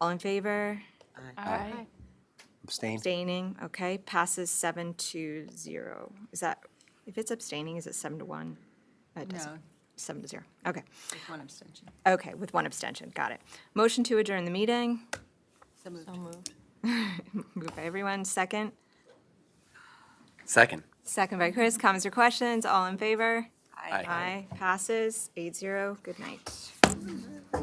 All in favor? Aye. Abstain? Abstaining, okay, passes 7-0. Is that, if it's abstaining, is it 7-1? It doesn't. No. 7-0, okay. With one abstention. Okay, with one abstention, got it. Motion to adjourn the meeting, So moved. moved by everyone, second. Second. Second by Chris, comments or questions, all in favor? Aye. Aye, passes 8-0, good night.